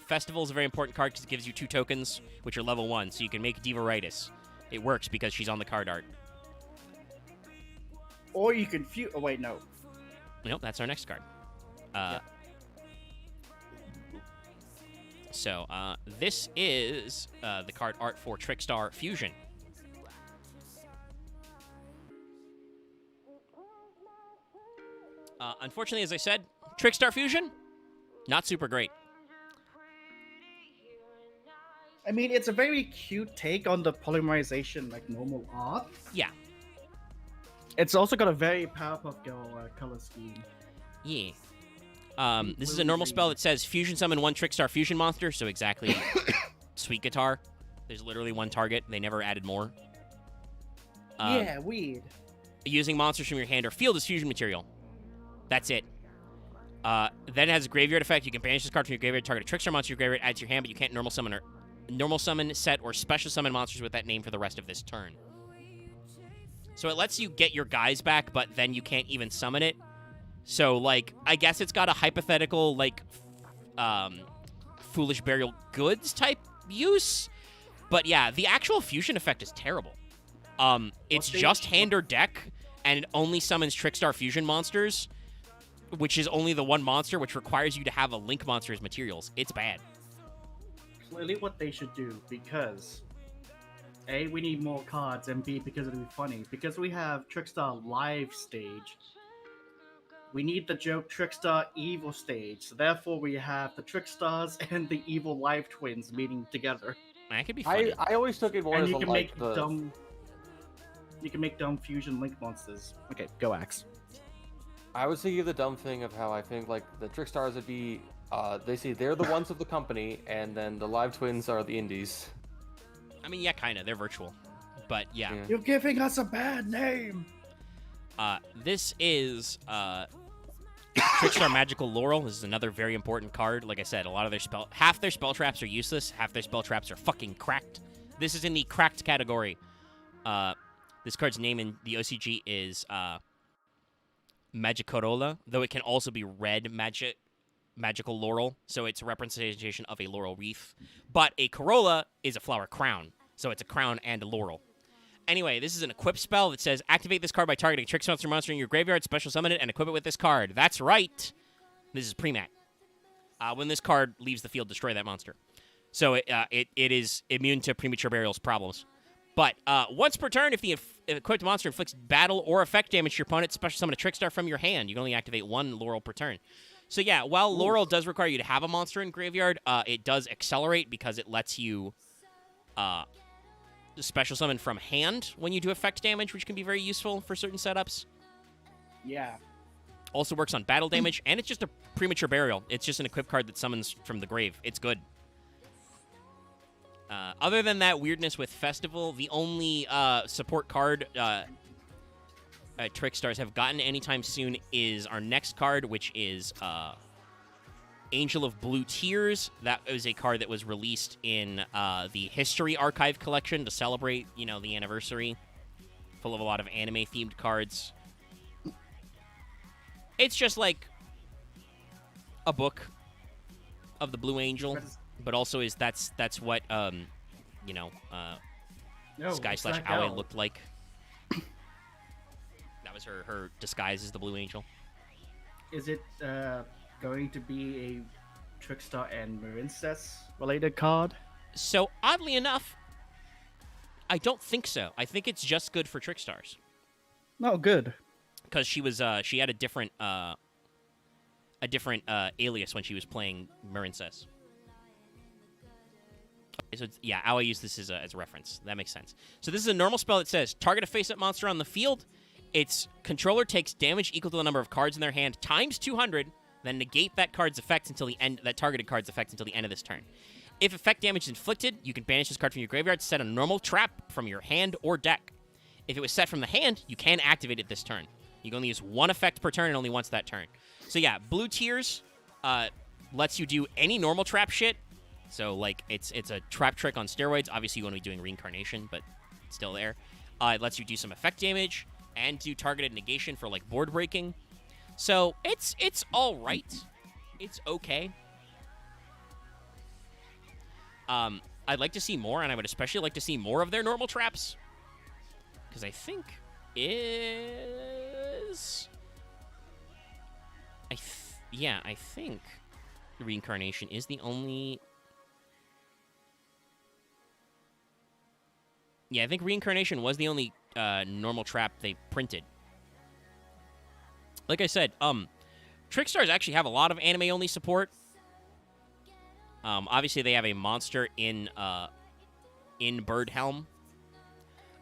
Festival is a very important card because it gives you 2 tokens, which are level 1, so you can make Divaritis. It works because she's on the card art. Or you can oh wait, no. Nope, that's our next card. Yeah. So, this is the card art for Trickstar Fusion. Unfortunately, as I said, Trickstar Fusion, not super great. I mean, it's a very cute take on the polymerization, like normal art. Yeah. It's also got a very Powerpuff Girl color scheme. Yeah. This is a normal spell that says Fusion Summon 1 Trickstar Fusion monster, so exactly Sweet Guitar. There's literally 1 target. They never added more. Yeah, weird. Using monsters from your hand or field as fusion material. That's it. Then it has a graveyard effect. You can banish this card from your graveyard, target a Trickstar monster your graveyard, add to your hand, but you can't normal summon, set, or special summon monsters with that name for the rest of this turn. So it lets you get your guys back, but then you can't even summon it. So, like, I guess it's got a hypothetical, like, Foolish Burial Goods type use. But yeah, the actual fusion effect is terrible. It's just hand or deck, and it only summons Trickstar Fusion monsters, which is only the 1 monster, which requires you to have a Link monster as materials. It's bad. Clearly what they should do, because A, we need more cards, and B, because it'll be funny. Because we have Trickstar Live stage, we need the joke Trickstar Evil stage. So therefore we have the Trickstars and the Evil Live twins meeting together. That could be funny. I always took it more And as you a, can like, make dumb... You can make dumb fusion Link monsters. Okay, go Axe. I was thinking of the dumb thing of how I think, like, the Trickstars would be, they say they're the ones of the company, and then the Live Twins are the indies. I mean, yeah, kind of. They're virtual. But, yeah. You're giving us a bad name! This is, Trickstar Magical Laurel. This is another very important card. Like I said, a lot of their half their spell traps are useless, half their spell traps are fucking cracked. This is in the cracked category. This card's name in the OCG is, Magicorola, though it can also be red magical laurel, so it's a representation of a laurel wreath. But a corolla is a flower crown, so it's a crown and a laurel. Anyway, this is an equip spell that says activate this card by targeting a Trickster monster in your graveyard, special summon it, and equip it with this card. That's right. This is pre-mat. When this card leaves the field, destroy that monster. So it is immune to premature burial's problems. But once per turn, if the equipped monster inflicts battle or effect damage to your opponent, special summon a Trickstar from your hand. You can only activate 1 Laurel per turn. So yeah, while Laurel does require you to have a monster in graveyard, it does accelerate because it lets you special summon from hand when you do effect damage, which can be very useful for certain setups. Yeah. Also works on battle damage, and it's just a premature burial. It's just an equip card that summons from the grave. It's good. Other than that weirdness with Festival, the only support card Trickstars have gotten anytime soon is our next card, which is Angel of Blue Tears. That was a card that was released in the History Archive collection to celebrate, you know, the anniversary, full of a lot of anime-themed cards. It's just like a book of the Blue Angel. But also that's what you know, Sky/Aoi looked like. That was her disguise as the Blue Angel. is it going to be a Trickstar and Marincess related card? So oddly enough, I don't think so. I think it's just good for Trickstars. No, good. Because she had a different alias when she was playing Marincess. So yeah, how I use this as a reference. That makes sense. So this is a normal spell that says target a face-up monster on the field. Its controller takes damage equal to the number of cards in their hand times 200, then negate that card's effect until the end. That targeted card's effect until the end of this turn. If effect damage is inflicted, you can banish this card from your graveyard, set a normal trap from your hand or deck. If it was set from the hand, you can activate it this turn. You can only use one effect per turn and only once that turn. So yeah, Blue Tears lets you do any normal trap shit. So like it's a trap trick on steroids. Obviously you want to be doing Reincarnation, but it's still there. It lets you do some effect damage and do targeted negation for like board breaking. So it's all right. It's okay. I'd like to see more, and I would especially like to see more of their normal traps. Because I think I think Reincarnation is the only... Yeah, I think Reincarnation was the only normal trap they printed. Like I said, Trickstars actually have a lot of anime-only support. Obviously, they have a monster in Birdhelm.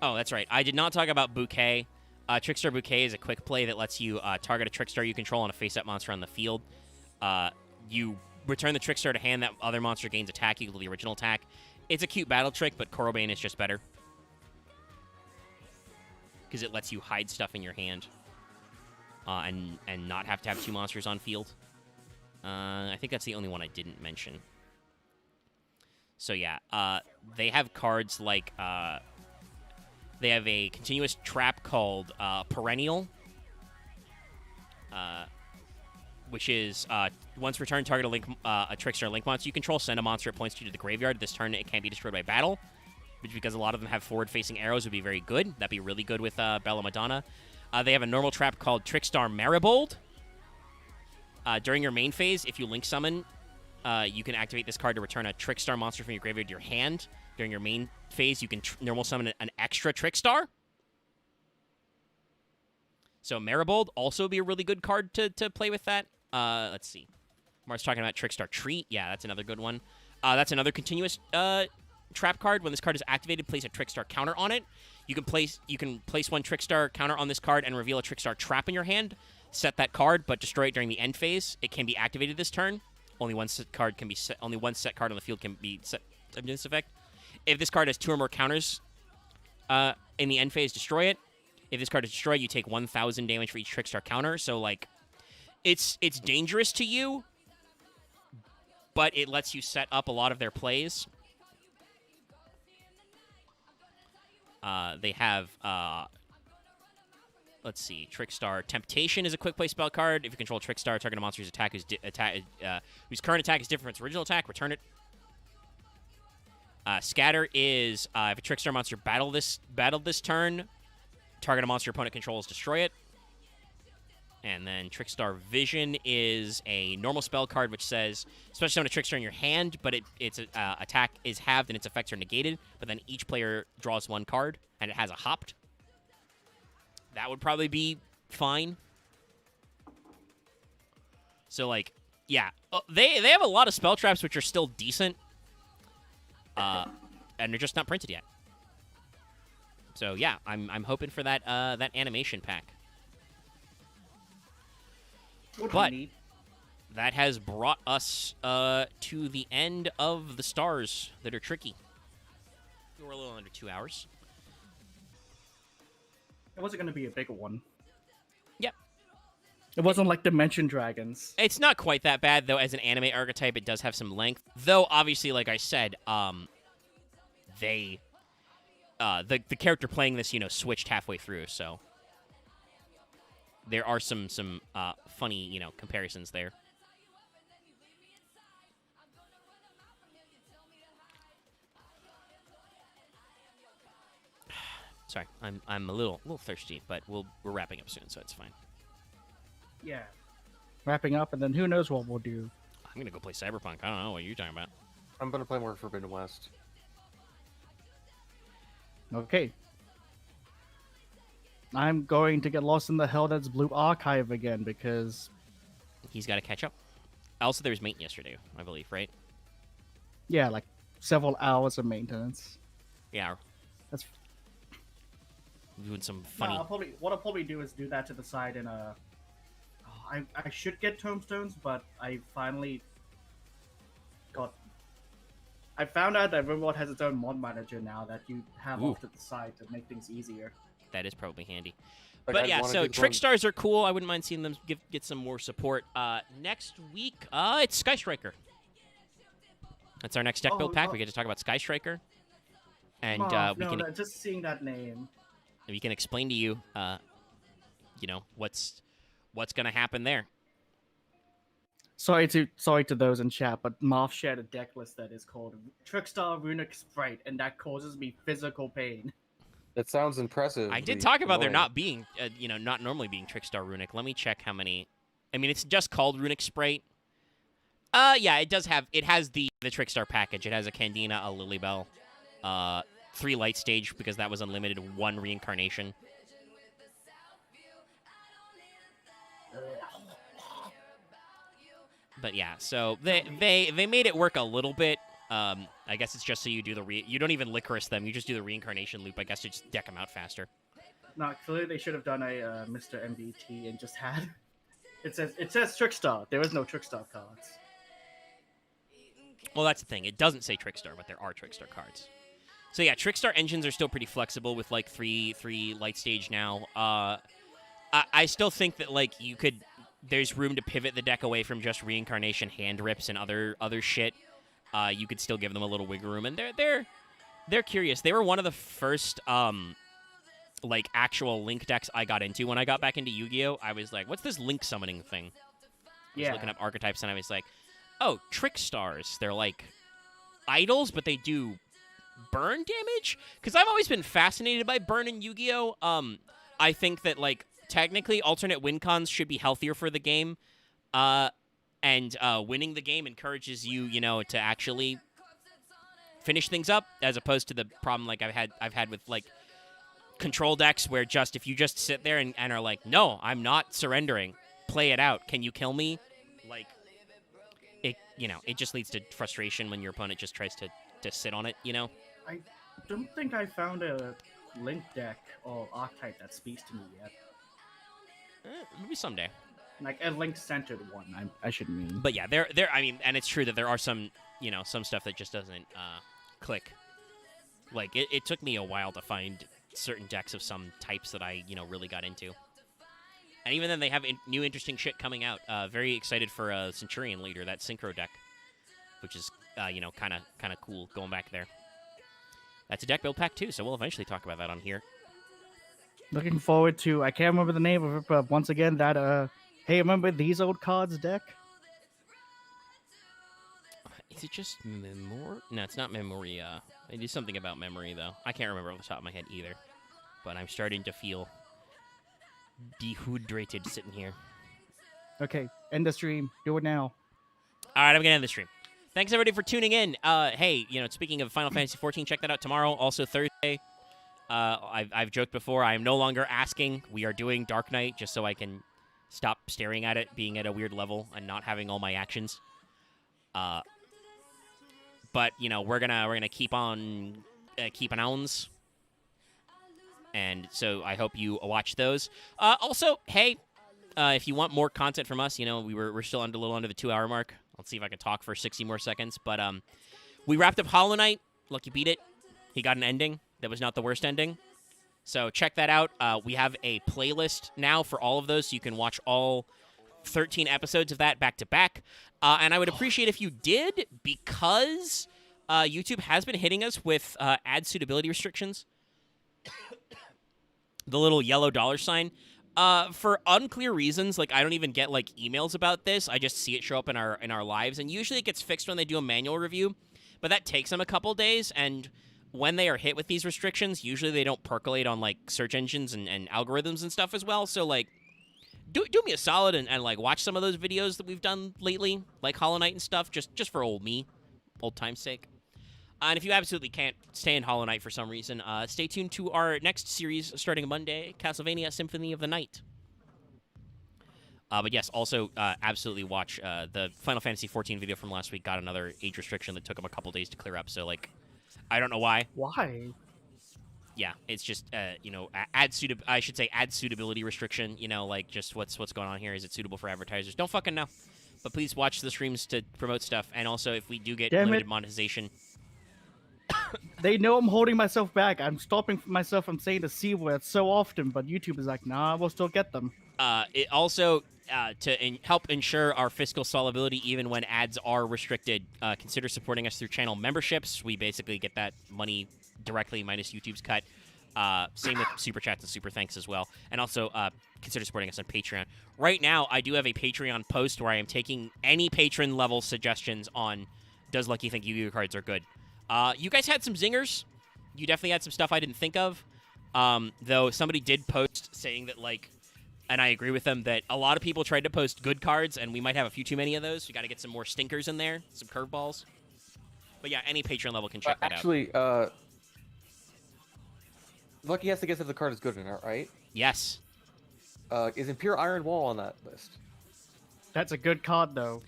Oh, that's right. I did not talk about Bouquet. Trickstar Bouquet is a quick play that lets you target a Trickstar you control on a face-up monster on the field. You return the Trickstar to hand. That other monster gains attack equal to the original attack. It's a cute battle trick, but Korobane is just better. Because it lets you hide stuff in your hand. And not have to have two monsters on field. I think that's the only one I didn't mention. So yeah, they have cards like... they have a continuous trap called Perennial, which is once returned, target a Trickster Link monster you control. Send a monster it points to the graveyard. This turn, it can't be destroyed by battle, which because a lot of them have forward-facing arrows would be very good. That'd be really good with Bella Madonna. They have a normal trap called Trickstar Maribold. During your main phase, if you Link Summon, you can activate this card to return a Trickstar monster from your graveyard to your hand. During your main phase, you can normal summon an extra Trickstar. So Maribold also be a really good card to play with that. Let's see. Mark's talking about Trickstar Treat. Yeah, that's another good one. That's another continuous trap card. When this card is activated, place a Trickstar counter on it. You can place one Trickstar counter on this card and reveal a Trickstar trap in your hand. Set that card, but destroy it during the end phase. It can be activated this turn. Only one set card can be set. Only one set card on the field can be set to this effect. If this card has two or more counters in the end phase, destroy it. If this card is destroyed, you take 1,000 damage for each Trickstar counter. So, like, it's dangerous to you, but it lets you set up a lot of their plays. They have, let's see, Trickstar Temptation is a quick play spell card. If you control Trickstar, target a monster's attack whose current attack is different from its original attack, return it. Scatter is if a Trickstar monster battled this turn, target a monster your opponent controls, destroy it. And then Trickstar Vision is a normal spell card which says special summon a Trickstar in your hand, but its attack is halved and its effects are negated. But then each player draws one card, and it has a hopped. That would probably be fine. So like, yeah, they have a lot of spell traps which are still decent. And they're just not printed yet. So yeah, I'm hoping for that that animation pack. But that has brought us to the end of the stars that are tricky. We're a little under 2 hours. It wasn't going to be a bigger one. Yep. It wasn't like Dimension Dragons. It's not quite that bad, though. As an anime archetype, it does have some length. Though, obviously, like I said, the character playing this, switched halfway through, so there are some funny, comparisons there. Sorry, I'm a little thirsty, but we're wrapping up soon, so it's fine. Yeah. wrapping up, and then who knows what we'll do. I'm gonna go play Cyberpunk. I don't know what you're talking about. I'm gonna play more Forbidden West. Okay. I'm going to get lost in the Hell That's Blue archive again because He's got to catch up. Also, there was maintenance yesterday, I believe, right? yeah, like several hours of maintenance. Yeah. That's Doing some funny. What I'll probably do is do that to the side in a. I should get tombstones, but I finally got. I found out that RimWorld has its own mod manager now that you have Ooh. off to the side to make things easier. That is probably handy. Like, But I'd yeah, wanna so do Trick one- Stars are cool. I wouldn't mind seeing them get some more support. Next week, it's Sky Striker. That's our next deck build pack. We get to talk about Sky Striker, and Just seeing that name. we can explain to you, what's going to happen there. sorry to those in chat, but Marth shared a deck list that is called Trickstar Runic Sprite, and that causes me physical pain. That sounds impressive. I did talk about there not being, not normally being Trickstar Runic. Let me check how many. I mean, it's just called Runic Sprite. Yeah, it does have. It has the Trickstar package. It has a Candina, a Lilybell, 3 Light Stage because that was unlimited, 1 Reincarnation. But yeah, so they made it work a little bit. I guess it's just so you do you don't even Licorice them. You just do the Reincarnation loop. I guess to just deck them out faster. No, clearly they should have done a Mr. MBT and just had. It says Trickstar. There is no Trickstar cards. Well, that's the thing. It doesn't say Trickstar, but there are Trickstar cards. So yeah, Trickstar engines are still pretty flexible with like three light stage now. I still think that like there's room to pivot the deck away from just Reincarnation, hand rips, and other shit. You could still give them a little wiggle room, and they're curious. They were one of the first like actual Link decks I got into when I got back into Yu-Gi-Oh. I was like, what's this Link summoning thing? I was looking up archetypes, and I was like, oh, Trickstars. They're like idols, but they do burn damage? Because I've always been fascinated by burn in Yu-Gi-Oh! I think that, like, technically alternate win cons should be healthier for the game. And winning the game encourages you, to actually finish things up, as opposed to the problem like I've had with, like, control decks where if you just sit there and are like, no, I'm not surrendering, play it out, can you kill me? Like, it just leads to frustration when your opponent just tries to sit on it, I don't think I found a Link deck or archetype that speaks to me yet. Maybe someday. Like a Link-centered one, I should mean. But yeah, I mean, and it's true that there are some, some stuff that just doesn't click. Like, it took me a while to find certain decks of some types that I, really got into. And even then, they have new interesting shit coming out. Very excited for a Centurion Leader, that Synchro deck, which is, kind of cool going back there. That's a deck build pack too, so we'll eventually talk about that on here. Looking forward to, I can't remember the name of it, but once again, that, hey, remember these old cards deck? Is it just Memory? No, it's not Memoria. It is something about memory, though. I can't remember off the top of my head either. But I'm starting to feel dehydrated sitting here. Okay, end the stream. Do it now. All right, I'm going to end the stream. Thanks, everybody, for tuning in. Hey, speaking of Final Fantasy XIV, check that out tomorrow. Also Thursday. I've joked before. I am no longer asking. We are doing Dark Knight just so I can stop staring at it, being at a weird level, and not having all my actions. But we're gonna keep on keeping ons. And so I hope you watch those. Also, hey, if you want more content from us, we're still a little under the 2-hour mark. Let's see if I can talk for 60 more seconds. But we wrapped up Hollow Knight. Lucky beat it. He got an ending that was not the worst ending. So check that out. We have a playlist now for all of those, so you can watch all 13 episodes of that back to back. And I would appreciate if you did, because YouTube has been hitting us with ad suitability restrictions. The little yellow $sign. For unclear reasons, like I don't even get like emails about this. I just see it show up in our lives, and usually it gets fixed when they do a manual review, but that takes them a couple days. And when they are hit with these restrictions, usually they don't percolate on like search engines and algorithms and stuff as well. So like, do me a solid and like watch some of those videos that we've done lately, like Hollow Knight and stuff, just for old time's sake. And if you absolutely can't stand Hollow Knight for some reason, stay tuned to our next series starting Monday, Castlevania Symphony of the Night. But yes, also absolutely watch the Final Fantasy XIV video from last week. Got another age restriction that took them a couple days to clear up. So like, I don't know why. Why? Yeah, it's just ad suitability restriction. Like just what's going on here. Is it suitable for advertisers? Don't fucking know. But please watch the streams to promote stuff. And also, if we do get limited monetization. They know I'm holding myself back. I'm stopping myself from saying the C word so often, but YouTube is like, nah, we'll still get them. It also, to help ensure our fiscal solvability even when ads are restricted, consider supporting us through channel memberships. We basically get that money directly minus YouTube's cut. Same with Super Chats and Super Thanks as well. And also, consider supporting us on Patreon. Right now, I do have a Patreon post where I am taking any patron-level suggestions on does Lucky think Yu-Gi-Oh cards are good. You guys had some zingers. You definitely had some stuff I didn't think of. Though somebody did post saying that, like, and I agree with them, that a lot of people tried to post good cards, and we might have a few too many of those. We got to get some more stinkers in there, some curveballs. But yeah, any Patreon level can check that out. Actually, Lucky has to guess if the card is good or not, right? Yes. Is Impure Iron Wall on that list? That's a good card, though.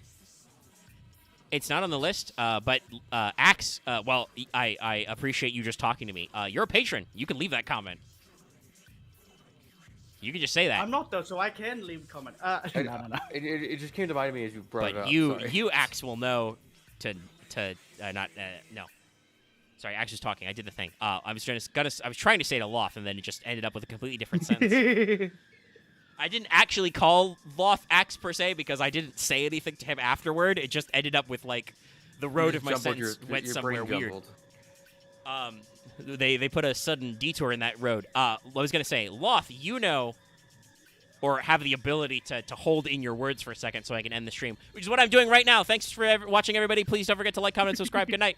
It's not on the list, but Axe, well, I appreciate you just talking to me. You're a patron. You can leave that comment. You can just say that. I'm not, though, so I can leave a comment. No. It just came to mind of me as you brought it up. But you, Axe, will know to not, no. Sorry, Axe was talking. I did the thing. I was trying to say to Loth, and then it just ended up with a completely different sentence. I didn't actually call Loth Axe per se because I didn't say anything to him afterward. It just ended up with like the road of my sentence went somewhere weird. They put a sudden detour in that road. I was gonna say, Loth, or have the ability to hold in your words for a second so I can end the stream, which is what I'm doing right now. Thanks for watching, everybody. Please don't forget to like, comment, and subscribe. Good night.